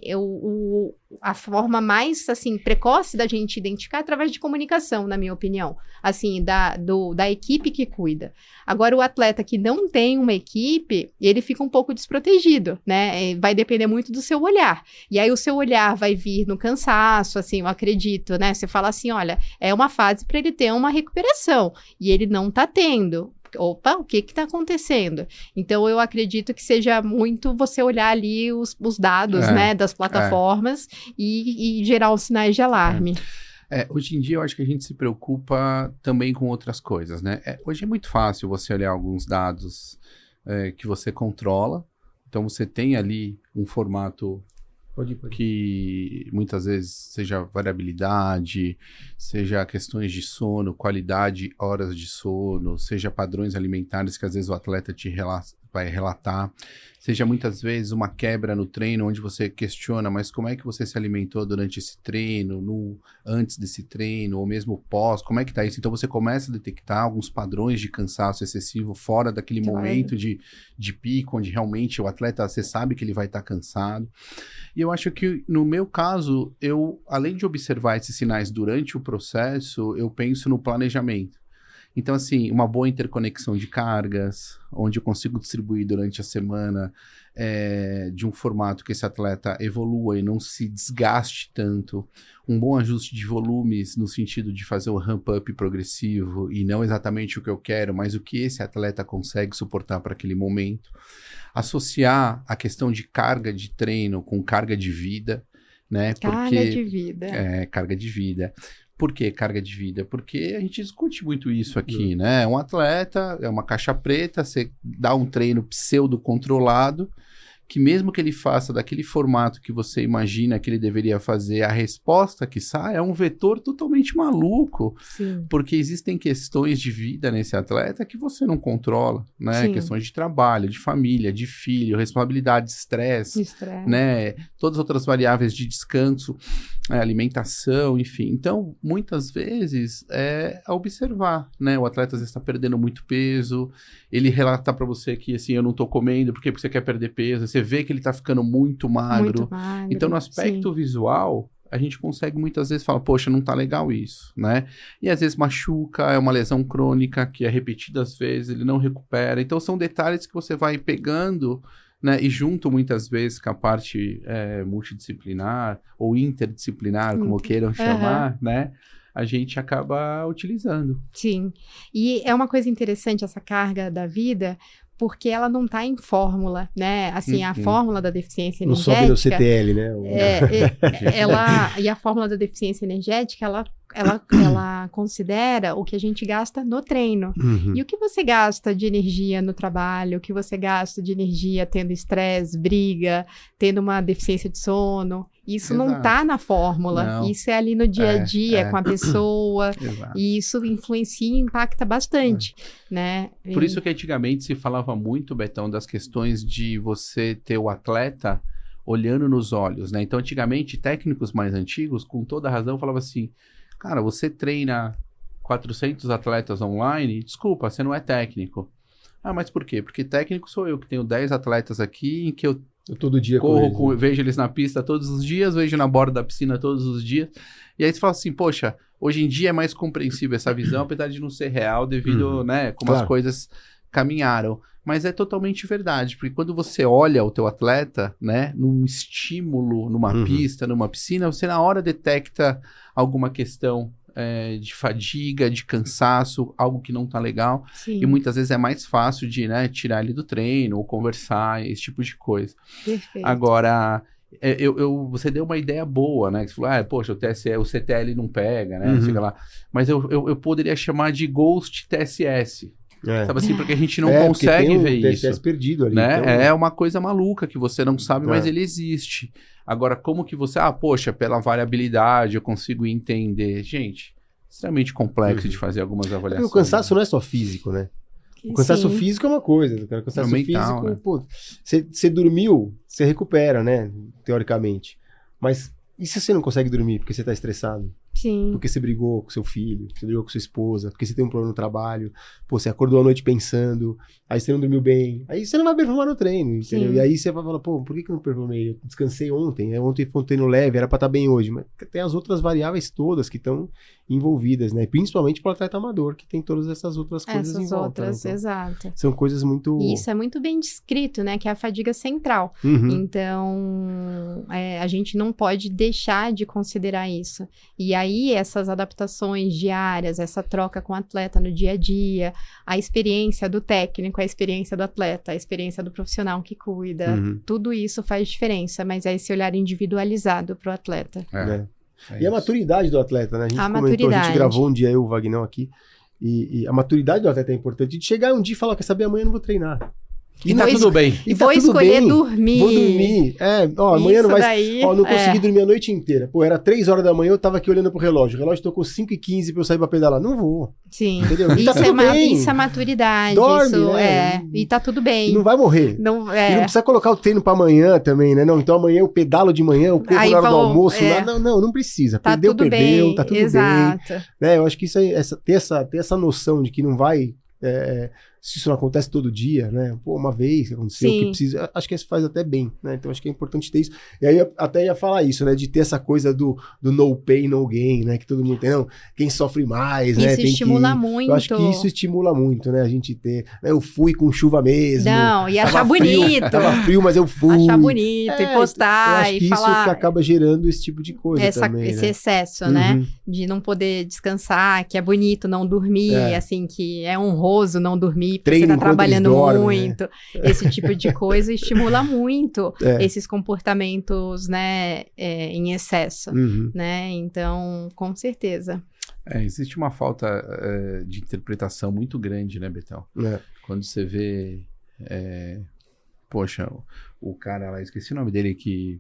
a forma mais, assim, precoce da gente identificar é através de comunicação, na minha opinião, assim, da equipe que cuida. Agora, o atleta que não tem uma equipe, ele fica um pouco desprotegido, né? Vai depender muito do seu olhar. E aí, o seu olhar vai vir no cansaço, assim, eu acredito, né? Você fala assim, olha, é uma fase para ele ter uma recuperação, e ele não tá tendo. Opa, o que está acontecendo? Então, eu acredito que seja muito você olhar ali os dados, né, das plataformas e gerar os sinais de alarme. Hoje em dia, eu acho que a gente se preocupa também com outras coisas, né? Hoje é muito fácil você olhar alguns dados que você controla. Então, você tem ali um formato que muitas vezes seja variabilidade, seja questões de sono, qualidade, horas de sono, seja padrões alimentares que às vezes o atleta vai relatar, seja muitas vezes uma quebra no treino onde você questiona, mas como é que você se alimentou durante esse treino, antes desse treino, ou mesmo pós, como é que tá isso? Então você começa a detectar alguns padrões de cansaço excessivo fora daquele momento de pico, onde realmente o atleta, você sabe que ele vai estar cansado. E eu acho que no meu caso, além de observar esses sinais durante o processo, eu penso no planejamento. Então, assim, uma boa interconexão de cargas, onde eu consigo distribuir durante a semana de um formato que esse atleta evolua e não se desgaste tanto. Um bom ajuste de volumes no sentido de fazer um ramp-up progressivo e não exatamente o que eu quero, mas o que esse atleta consegue suportar para aquele momento. Associar a questão de carga de treino com carga de vida, né? Carga de vida. Carga de vida. Por que carga de vida? Porque a gente discute muito isso aqui, né? Um atleta é uma caixa preta, você dá um treino pseudo-controlado, que mesmo que ele faça daquele formato que você imagina que ele deveria fazer, a resposta que sai é um vetor totalmente maluco. Sim. Porque existem questões de vida nesse atleta que você não controla, né? Sim. Questões de trabalho, de família, de filho, responsabilidade, estresse, né? Todas as outras variáveis de descanso, alimentação, enfim. Então, muitas vezes é observar, né? O atleta às vezes está perdendo muito peso, ele relata para você que assim, eu não tô comendo porque você quer perder peso, você vê que ele tá ficando muito magro. Então, no aspecto visual, a gente consegue muitas vezes falar, poxa, não tá legal isso, né? E às vezes machuca, é uma lesão crônica que é repetida às vezes, ele não recupera. Então, são detalhes que você vai pegando, né, e junto muitas vezes com a parte multidisciplinar ou interdisciplinar, como queiram chamar, né? A gente acaba utilizando. Sim. E é uma coisa interessante essa carga da vida, porque ela não está em fórmula, né? Assim, a fórmula da deficiência energética... Não sobe no CTL, né? E a fórmula da deficiência energética, ela considera o que a gente gasta no treino. E o que você gasta de energia no trabalho, o que você gasta de energia tendo estresse, briga, tendo uma deficiência de sono... Isso não está na fórmula, isso é ali no dia a dia, com a pessoa, e isso influencia e impacta bastante, né? Por isso que antigamente se falava muito, Betão, das questões de você ter o atleta olhando nos olhos, né? Então, antigamente, técnicos mais antigos, com toda razão, falavam assim, cara, você treina 400 atletas online, desculpa, você não é técnico. Ah, mas por quê? Porque técnico sou eu, que tenho 10 atletas aqui, em que eu todo dia vejo eles na pista todos os dias, vejo na borda da piscina todos os dias. E aí você fala assim, poxa, hoje em dia é mais compreensível essa visão, apesar de não ser real devido, né, como as coisas caminharam. Mas é totalmente verdade, porque quando você olha o teu atleta, né, num estímulo, numa pista, numa piscina, você na hora detecta alguma questão de fadiga, de cansaço, algo que não tá legal. Sim. E muitas vezes é mais fácil de, né, tirar ele do treino ou conversar, esse tipo de coisa. Perfeito. Agora, você deu uma ideia boa, né? Você falou, poxa, o CTL não pega, né? Não sei lá. Mas eu poderia chamar de Ghost TSS. Sabe assim, porque a gente não consegue ver isso. TSS perdido ali. Né? Então... É uma coisa maluca que você não sabe, mas ele existe. Agora, como que você... poxa, pela variabilidade eu consigo entender. Gente, extremamente complexo de fazer algumas avaliações. Porque o cansaço não é só físico, né? O cansaço físico é uma coisa. O cansaço mental, físico, né? pô, você dormiu, você recupera, né? Teoricamente. Mas e se você não consegue dormir porque você tá estressado? Sim. Porque você brigou com seu filho, você brigou com sua esposa, porque você tem um problema no trabalho, pô, você acordou à noite pensando, aí você não dormiu bem, aí você não vai performar no treino, entendeu? Sim. E aí você vai falar, pô, por que eu não performei? Eu descansei ontem, ontem foi um treino leve, era pra estar bem hoje, mas tem as outras variáveis todas que estão envolvidas, né? Principalmente pro atleta amador, que tem todas essas outras coisas em volta. Né? Então, exato. são coisas muito... E isso é muito bem descrito, né? Que é a fadiga central. Então, a gente não pode deixar de considerar isso. E aí, essas adaptações diárias, essa troca com o atleta no dia a dia, a experiência do técnico, a experiência do atleta, a experiência do profissional que cuida, tudo isso faz diferença, mas é esse olhar individualizado para o atleta. E a maturidade do atleta, né? A gente comentou, a gente gravou um dia, eu e o Vagnão aqui, e a maturidade do atleta é importante. De chegar um dia e falar, quer saber, amanhã eu não vou treinar. E tá tudo bem. E vou escolher dormir. Vou dormir. Amanhã não vai... não consegui dormir a noite inteira. Pô, era 3 horas da manhã, eu tava aqui olhando pro relógio. O relógio tocou 5h15 pra eu sair pra pedalar. Não vou. Sim. Entendeu? Isso, isso é maturidade. Dorme, isso né? E tá tudo bem. E não vai morrer. E não precisa colocar o treino pra amanhã também, né? Não, então amanhã eu pedalo de manhã, eu corro na hora do almoço. Não precisa. Tá Perdeu, tudo perdeu, tá tudo Exato. bem. Né? Eu acho que isso ter essa noção de que não vai... se isso não acontece todo dia, né? Pô, uma vez que aconteceu, Sim. que precisa, acho que isso faz até bem, né? Então acho que é importante ter isso. E aí eu até ia falar isso, né? De ter essa coisa do no pain, no gain, né? Que todo mundo tem, não, quem sofre mais, né? Isso estimula muito. Eu acho que isso estimula muito, né? A gente ter, né? Eu fui com chuva mesmo. Não, e achar tava frio, bonito. Tava frio, mas eu fui. Achar bonito, e eu postar, acho que e isso falar. que acaba gerando esse tipo de coisa também, Esse né? excesso, né? Uhum. De não poder descansar, que é bonito não dormir, assim, que é honroso não dormir, porque Treino você tá enquanto eles trabalhando dormem, muito. Esse tipo de coisa estimula muito É. esses comportamentos, né, em excesso, Uhum. né? Então, com certeza. Existe uma falta de interpretação muito grande, né, Betão? É. Quando você vê, poxa, o cara lá, esqueci o nome dele, que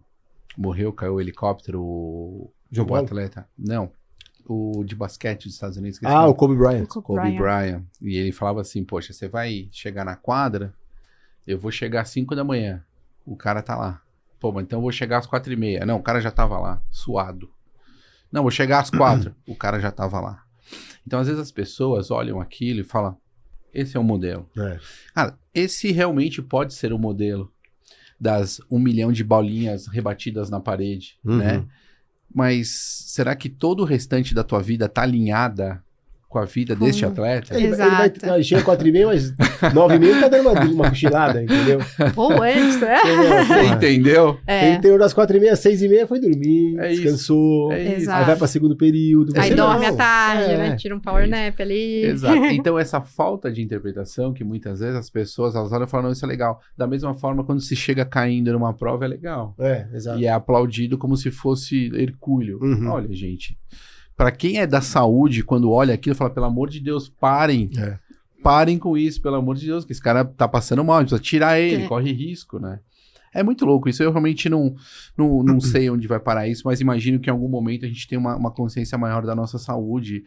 morreu, caiu o helicóptero, o João Paulo? atleta. Não, o de basquete dos Estados Unidos. esqueci Ah, nome. o Kobe Bryant. Kobe Bryant. E ele falava assim, poxa, você vai chegar na quadra, eu vou chegar às 5 da manhã. O cara tá lá. Pô, mas então eu vou chegar às 4:30. Não, o cara já tava lá, suado. Não, vou chegar às 4. O cara já tava lá. Então, às vezes, as pessoas olham aquilo e falam, esse é o modelo. É. Cara, esse realmente pode ser o modelo das 1 milhão de bolinhas rebatidas na parede, Uhum. né? Mas será que todo o restante da tua vida tá alinhada com a vida deste atleta? Ele vai Exato. chega 4:30, mas 9:30 tá dando uma cochilada, entendeu? Ou antes, né? Você entendeu? É. Ele tem das 4:30 às 6:30, foi dormir, É isso. descansou, É isso. Exato. aí vai pra segundo período. Aí Você dorme não. à tarde, É. né? Tira um power É isso. nap ali. Exato. Então, essa falta de interpretação que muitas vezes as pessoas elas olham e falam, não, isso é legal. Da mesma forma, quando se chega caindo numa prova, é legal. Exato. E é aplaudido como se fosse hercúleo. Uhum. Olha, gente, pra quem é da saúde, quando olha aquilo, fala, pelo amor de Deus, parem. É. Parem com isso, pelo amor de Deus, que esse cara tá passando mal, a gente precisa tirar ele, É. corre risco, né? É muito louco isso, eu realmente não sei onde vai parar isso, mas imagino que em algum momento a gente tem uma consciência maior da nossa saúde,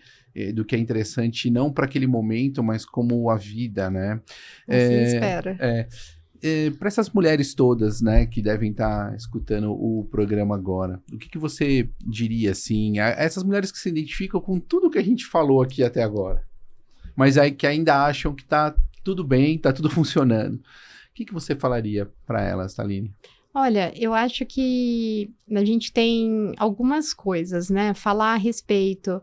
do que é interessante, não para aquele momento, mas como a vida, né? Assim espera. Para essas mulheres todas, né, que devem estar escutando o programa agora, o que você diria, assim, a essas mulheres que se identificam com tudo que a gente falou aqui até agora, mas aí que ainda acham que tá tudo bem, tá tudo funcionando. O que você falaria para elas, Thaline? Olha, eu acho que a gente tem algumas coisas, né? Falar a respeito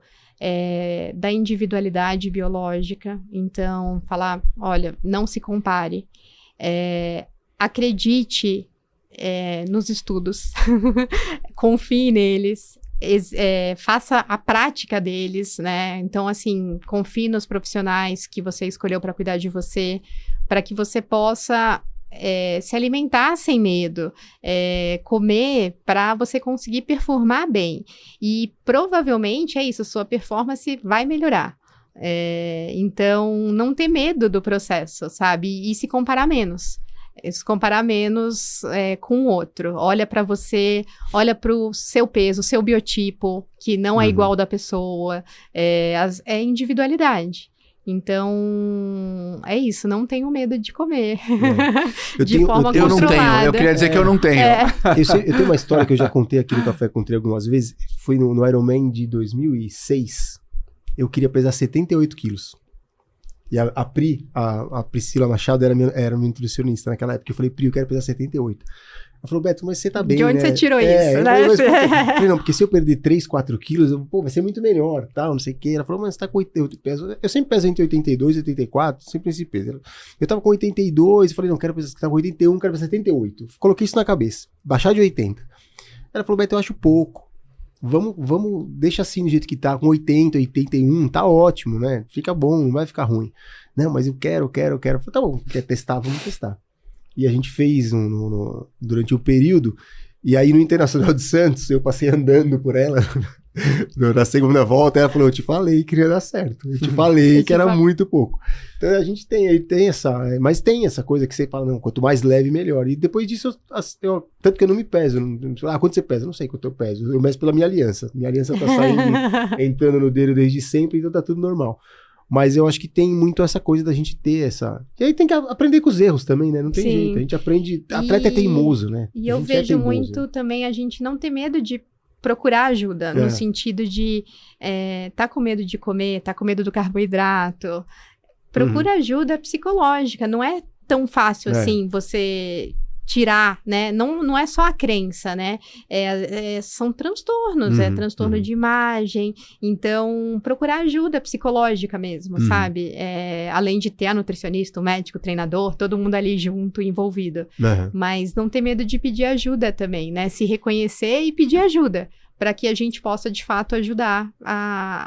da individualidade biológica. Então, falar, olha, não se compare. Acredite nos estudos. Confie neles. Faça a prática deles, né? Então, assim, confie nos profissionais que você escolheu para cuidar de você, para que você possa se alimentar sem medo, comer para você conseguir performar bem. E provavelmente é isso, sua performance vai melhorar. Então, não ter medo do processo, sabe? E se comparar menos. Se comparar menos com o outro. Olha para você, olha para o seu peso, o seu biotipo, que não é igual da pessoa. É individualidade. Então, é isso, não tenho medo de comer. Forma eu não tenho, controlada. eu queria dizer que eu não tenho. Eu tenho uma história que eu já contei aqui no Café com Tri algumas vezes. Foi no Ironman de 2006. Eu queria pesar 78 quilos. E a Priscila Machado era minha nutricionista naquela época. Eu falei, Pri, eu quero pesar 78. Ela falou, Beto, mas você tá bem, de onde né? você tirou Eu isso, né? falei, eu falei, não, porque se eu perder 3, 4 quilos, vai ser muito melhor, tal, não sei o quê. Ela falou, mas você tá com 80, eu sempre peso entre 82 e 84, sempre esse peso. Eu tava com 82, eu falei, não, quero pesar, tá com 81, quero pesar 78. Coloquei isso na cabeça, baixar de 80. Ela falou, Beto, eu acho pouco. Vamos, deixa assim do jeito que tá, com 80, 81, tá ótimo, né? Fica bom, não vai ficar ruim. Não, mas eu quero. Eu falei, tá bom, quer testar? Vamos testar. E a gente fez durante o período, e aí no Internacional de Santos, eu passei andando por ela, na segunda volta, ela falou, eu te falei que ia dar certo, eu te falei que era muito pouco. Então a gente tem mas tem essa coisa que você fala, não, quanto mais leve, melhor. E depois disso, tanto que eu não me peso, quanto você pesa? Eu não sei quanto eu peso, eu meço pela minha aliança tá saindo, entrando no dedo desde sempre, então tá tudo normal. Mas eu acho que tem muito essa coisa da gente ter essa... E aí tem que aprender com os erros também, né? Não tem jeito. A gente aprende... Atleta é teimoso, né? E eu vejo muito também a gente não ter medo de procurar ajuda, no sentido de tá com medo de comer, tá com medo do carboidrato. procura ajuda psicológica. Não é tão fácil assim você tirar, né? Não é só a crença, né? São transtornos, transtorno de imagem. Então, procurar ajuda psicológica mesmo, sabe? Além de ter a nutricionista, o médico, o treinador, todo mundo ali junto, envolvido. Mas não ter medo de pedir ajuda também, né? Se reconhecer e pedir ajuda, para que a gente possa, de fato, ajudar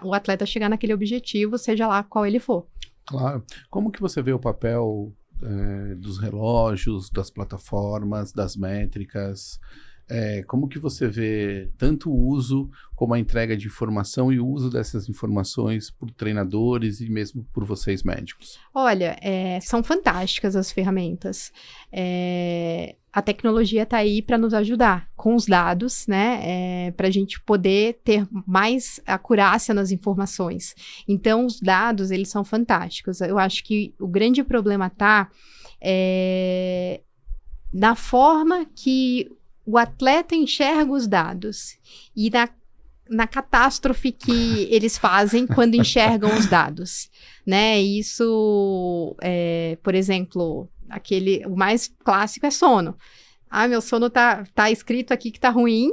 o atleta a chegar naquele objetivo, seja lá qual ele for. Claro. Como que você vê o papel dos relógios, das plataformas, das métricas? Como que você vê tanto o uso como a entrega de informação e o uso dessas informações por treinadores e mesmo por vocês médicos? Olha, são fantásticas as ferramentas. A tecnologia está aí para nos ajudar com os dados, né? Para a gente poder ter mais acurácia nas informações. Então, os dados, eles são fantásticos. Eu acho que o grande problema está na forma que o atleta enxerga os dados e na catástrofe que eles fazem quando enxergam os dados, né? Isso, por exemplo, o mais clássico é sono. Meu sono tá escrito aqui que tá ruim,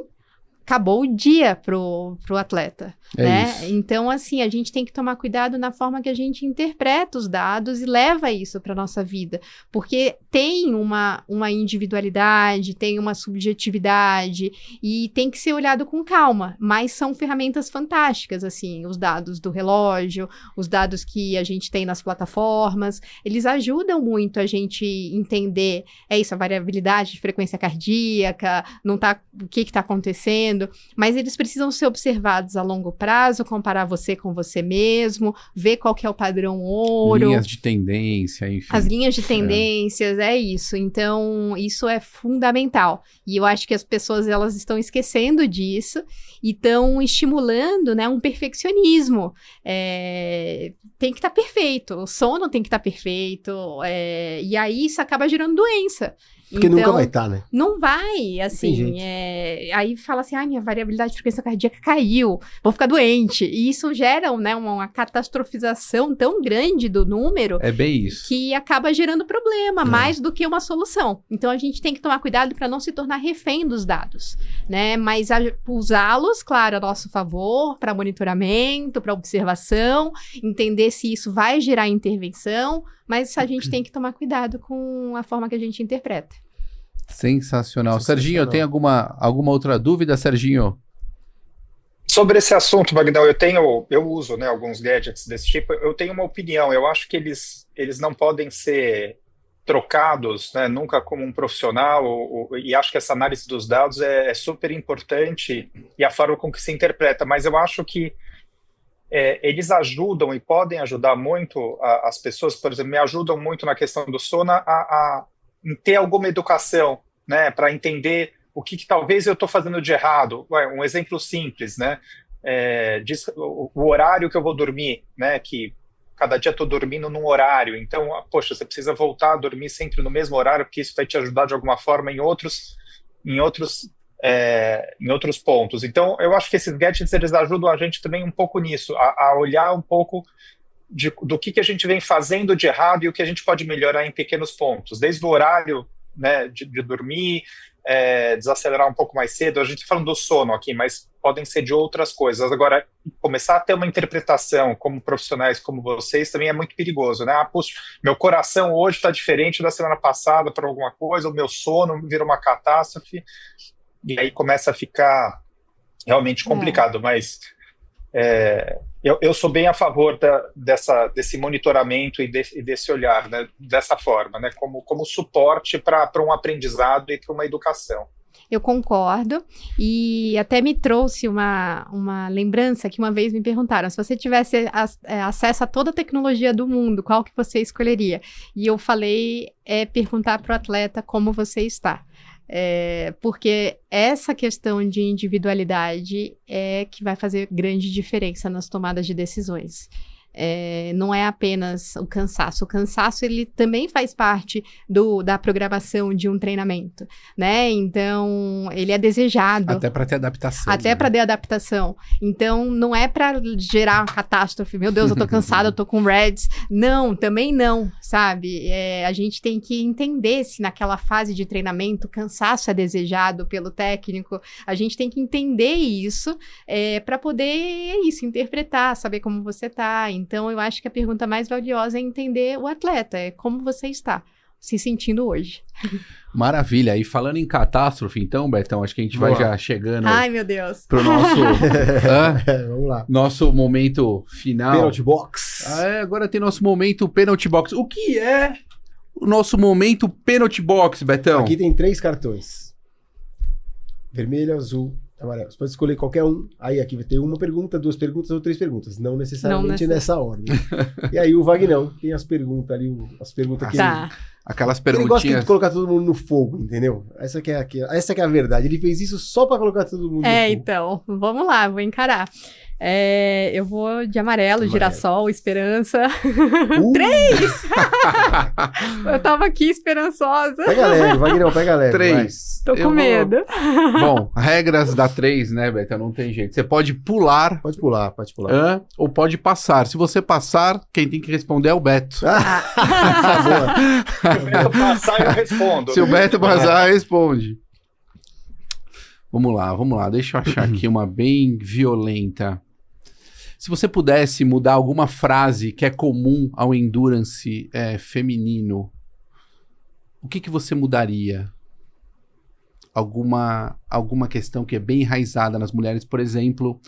acabou o dia pro atleta, né? Isso. Então, assim, a gente tem que tomar cuidado na forma que a gente interpreta os dados e leva isso para nossa vida, porque tem uma individualidade, tem uma subjetividade e tem que ser olhado com calma, mas são ferramentas fantásticas, assim, os dados do relógio, os dados que a gente tem nas plataformas, eles ajudam muito a gente entender, a variabilidade de frequência cardíaca, o que está acontecendo, mas eles precisam ser observados a longo prazo, comparar você com você mesmo, ver qual que é o padrão ouro. Linhas de tendência, enfim. As linhas de tendências, é isso. Então, isso é fundamental. E eu acho que as pessoas, elas estão esquecendo disso e estão estimulando, né, um perfeccionismo. Tem que estar perfeito, o sono tem que estar perfeito, e aí isso acaba gerando doença. Porque então, nunca vai estar, né? Não vai, assim, aí fala assim, minha variabilidade de frequência cardíaca caiu, vou ficar doente, e isso gera, né, uma catastrofização tão grande do número, é bem isso, que acaba gerando problema, mais do que uma solução. Então, a gente tem que tomar cuidado para não se tornar refém dos dados, né, mas usá-los, claro, a nosso favor, para monitoramento, para observação, entender se isso vai gerar intervenção, mas a gente tem que tomar cuidado com a forma que a gente interpreta. Sensacional. Serginho, tem alguma outra dúvida, Serginho? Sobre esse assunto, Magnão, eu uso, né, alguns gadgets desse tipo, eu tenho uma opinião, eu acho que eles não podem ser trocados, né, nunca como um profissional, e acho que essa análise dos dados é super importante, e a forma com que se interpreta, mas eu acho que eles ajudam e podem ajudar muito as pessoas, por exemplo, me ajudam muito na questão do sono em ter alguma educação, né, para entender o que talvez eu estou fazendo de errado. Um exemplo simples, né, o horário que eu vou dormir, né, que cada dia estou dormindo num horário, então, poxa, você precisa voltar a dormir sempre no mesmo horário, porque isso vai te ajudar de alguma forma em outros pontos. Então, eu acho que esses gadgets, eles ajudam a gente também um pouco nisso, a olhar um pouco do que a gente vem fazendo de errado e o que a gente pode melhorar em pequenos pontos, desde o horário, né, de dormir, desacelerar um pouco mais cedo. A gente está falando do sono aqui, mas podem ser de outras coisas. Agora, começar a ter uma interpretação como profissionais como vocês também é muito perigoso, né? Puxa, meu coração hoje está diferente da semana passada por alguma coisa, o meu sono virou uma catástrofe, e aí começa a ficar realmente complicado, mas eu sou bem a favor desse monitoramento e desse olhar, né, dessa forma, né, como suporte para um aprendizado e para uma educação. Eu concordo, e até me trouxe uma lembrança que uma vez me perguntaram, se você tivesse acesso a toda a tecnologia do mundo, qual que você escolheria? E eu falei, perguntar para o atleta como você está. Porque essa questão de individualidade é que vai fazer grande diferença nas tomadas de decisões. não é apenas o cansaço. O cansaço, ele também faz parte da programação de um treinamento, né? Então, ele é desejado. Até para ter adaptação. Até para ter adaptação. Então, não é para gerar uma catástrofe. Meu Deus, eu tô cansada, eu tô com RED-S. Não, também não, sabe? A gente tem que entender se naquela fase de treinamento o cansaço é desejado pelo técnico. A gente tem que entender isso para poder interpretar, saber como você tá. Então, eu acho que a pergunta mais valiosa é entender o atleta, como você está se sentindo hoje. Maravilha. E falando em catástrofe, então, Betão, acho que a gente vai já chegando. Ai, meu Deus. Pro nosso, vamos lá. Nosso momento final. Penalty box. Agora tem nosso momento penalty box. O que é o nosso momento penalty box, Betão? Aqui tem 3 cartões. Vermelho, azul, amarelo. Você pode escolher qualquer um. Aí aqui vai ter uma pergunta, 2 perguntas ou 3 perguntas. Não necessariamente nessa ordem. E aí o Vagnão tem as perguntas ali, as perguntas que tá. Aquelas ele perguntinhas. gosta de colocar todo mundo no fogo, entendeu? Essa que é a verdade. Ele fez isso só pra colocar todo mundo no fogo. Então, vamos lá, vou encarar. Eu vou de amarelo, girassol, esperança. 3! Eu tava aqui esperançosa. Pega leve, Vagnão, pega leve. 3. Tô com medo. Bom, regras da 3, né, Betão? Não tem jeito. Você pode pular. Pode pular. Ou pode passar. Se você passar, quem tem que responder é o Beto. Boa. Se o Beto passar, eu respondo. Se o Beto passar, responde. Vamos lá. Deixa eu achar aqui uma bem violenta. Se você pudesse mudar alguma frase que é comum ao endurance feminino, o que você mudaria? Alguma questão que é bem enraizada nas mulheres, por exemplo,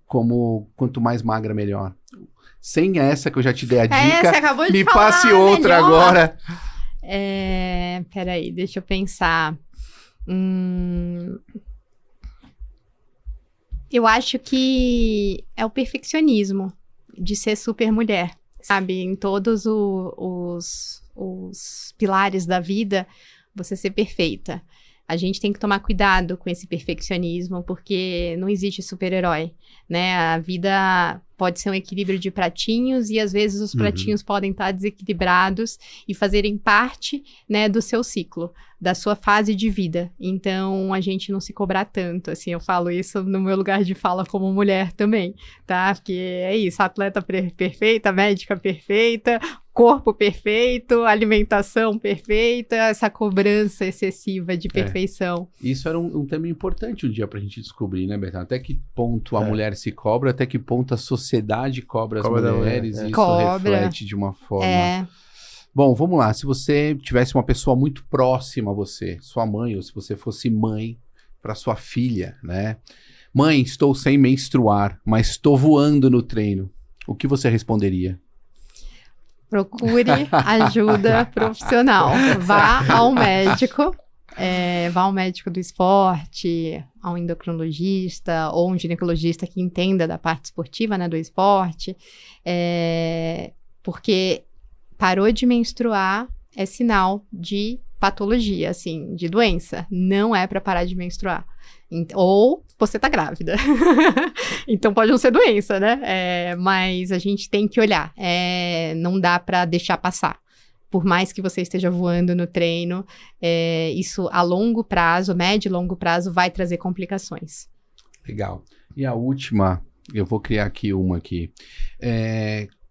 como quanto mais magra, melhor. Sem essa que eu já te dei a dica, você acabou de me falar, passe outra melhor. agora. Peraí, deixa eu pensar. Eu acho que é o perfeccionismo de ser super mulher, sabe? Em todos os pilares da vida, você ser perfeita. A gente tem que tomar cuidado com esse perfeccionismo, porque não existe super-herói, né? A vida pode ser um equilíbrio de pratinhos e, às vezes, os pratinhos podem estar desequilibrados e fazerem parte, né, do seu ciclo, da sua fase de vida. Então, a gente não se cobrar tanto, assim, eu falo isso no meu lugar de fala como mulher também, tá? Porque é isso, atleta perfeita, médica perfeita, corpo perfeito, alimentação perfeita, essa cobrança excessiva de perfeição. Isso era um tema importante um dia pra gente descobrir, né, Betão? Até que ponto a mulher se cobra, até que ponto a sociedade cobra as mulheres, e isso reflete de uma forma... Bom, vamos lá. Se você tivesse uma pessoa muito próxima a você, sua mãe, ou se você fosse mãe para sua filha, né? Mãe, estou sem menstruar, mas estou voando no treino. O que você responderia? Procure ajuda profissional. Vá ao médico. Vá ao médico do esporte, ao endocrinologista ou um ginecologista que entenda da parte esportiva, né, do esporte, porque parou de menstruar é sinal de patologia, assim, de doença. Não é para parar de menstruar. Ou você tá grávida. Então pode não ser doença, né? Mas a gente tem que olhar. Não dá para deixar passar. Por mais que você esteja voando no treino, isso a longo prazo, médio e longo prazo, vai trazer complicações. Legal. E a última, eu vou criar aqui uma aqui.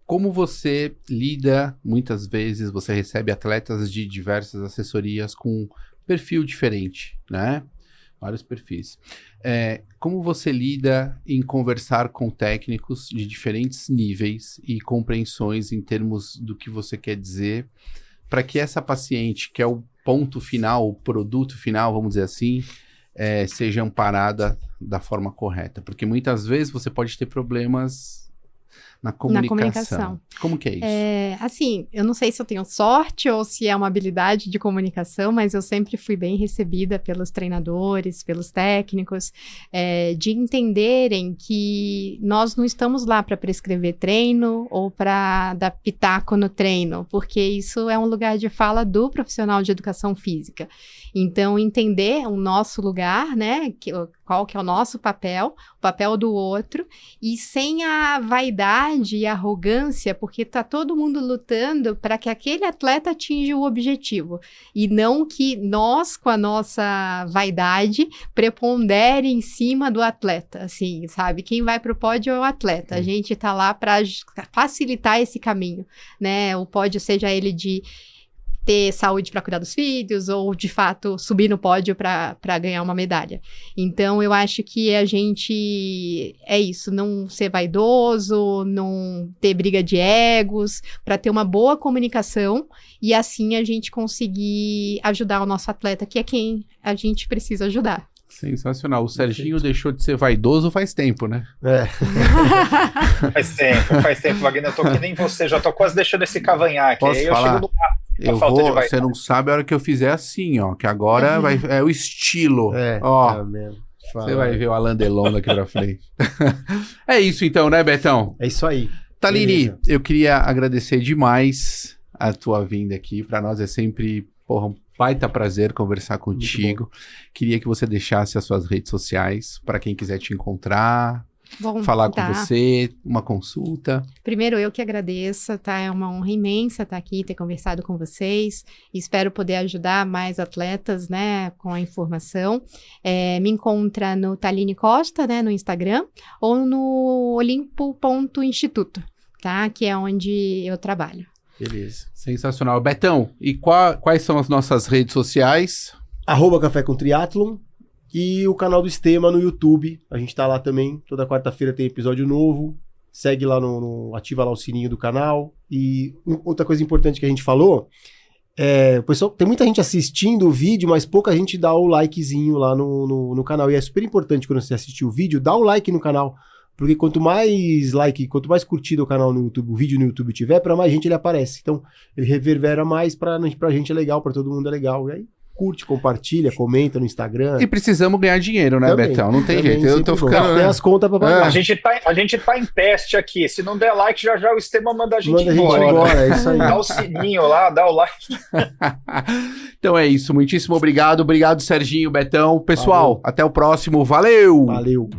Como você lida, muitas vezes você recebe atletas de diversas assessorias com perfil diferente, né? Vários perfis. Como você lida em conversar com técnicos de diferentes níveis e compreensões em termos do que você quer dizer, para que essa paciente, que é o ponto final, o produto final, vamos dizer assim, seja amparada da forma correta? Porque muitas vezes você pode ter problemas na comunicação. Como que é isso? Assim, eu não sei se eu tenho sorte ou se é uma habilidade de comunicação, mas eu sempre fui bem recebida pelos treinadores, pelos técnicos, de entenderem que nós não estamos lá para prescrever treino ou para dar pitaco no treino, porque isso é um lugar de fala do profissional de educação física. Então, entender o nosso lugar, né, qual que é o nosso papel, o papel do outro, e sem a vaidade vaidade e arrogância, porque tá todo mundo lutando para que aquele atleta atinja o objetivo. E não que nós, com a nossa vaidade, prepondere em cima do atleta, assim, sabe? Quem vai pro pódio é o atleta. A gente tá lá para facilitar esse caminho, né? O pódio, seja ele de ter saúde para cuidar dos filhos, ou de fato subir no pódio para ganhar uma medalha. Então eu acho que a gente é isso, não ser vaidoso, não ter briga de egos, para ter uma boa comunicação e assim a gente conseguir ajudar o nosso atleta, que é quem a gente precisa ajudar. Sensacional. O Serginho deixou de ser vaidoso faz tempo, né? Faz tempo, Wagner. Eu tô que nem você, já tô quase deixando esse cavanhaque. Posso aí falar? eu chego no Você não sabe a hora que eu fizer assim, ó, que agora é o estilo. Ó, você vai ver o Alain Delon daqui pra frente. É isso então, né, Betão? É isso aí. Taline, Beleza. eu queria agradecer demais a tua vinda aqui. Pra nós é sempre, um baita prazer conversar contigo. Queria que você deixasse as suas redes sociais para quem quiser te encontrar, falar com você, uma consulta. Primeiro, eu que agradeço, tá? É uma honra imensa estar aqui, ter conversado com vocês. Espero poder ajudar mais atletas, né, com a informação. Me encontra no Taline Costa, né, no Instagram, ou no olimpo.instituto, tá? Que é onde eu trabalho. Beleza. Sensacional. Betão, e quais são as nossas redes sociais? @Café com Triathlon e o canal do Estema no YouTube. A gente tá lá também. Toda quarta-feira tem episódio novo. Segue lá ativa lá o sininho do canal. E outra coisa importante que a gente falou, o pessoal, tem muita gente assistindo o vídeo, mas pouca gente dá o likezinho lá no canal. E é super importante quando você assistir o vídeo, dá o like no canal. Porque quanto mais like, quanto mais curtido o canal no YouTube, o vídeo no YouTube tiver, para mais gente ele aparece. Então, ele reverbera mais, pra gente é legal, para todo mundo é legal. E aí, curte, compartilha, comenta no Instagram. E precisamos ganhar dinheiro, né, Também, Betão? Não tem também, jeito. Eu tô sempre ficando... tem as contas pra pagar. A gente tá em teste aqui. Se não der like, já o Estema manda a gente embora. É isso aí. Dá o sininho lá, dá o like. Então é isso. Muitíssimo obrigado. Obrigado, Serginho, Betão. Pessoal, Valeu. até o próximo. Valeu! Valeu.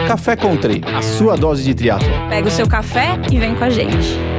Café com Tri, a sua dose de triatlon. Pega o seu café e vem com a gente.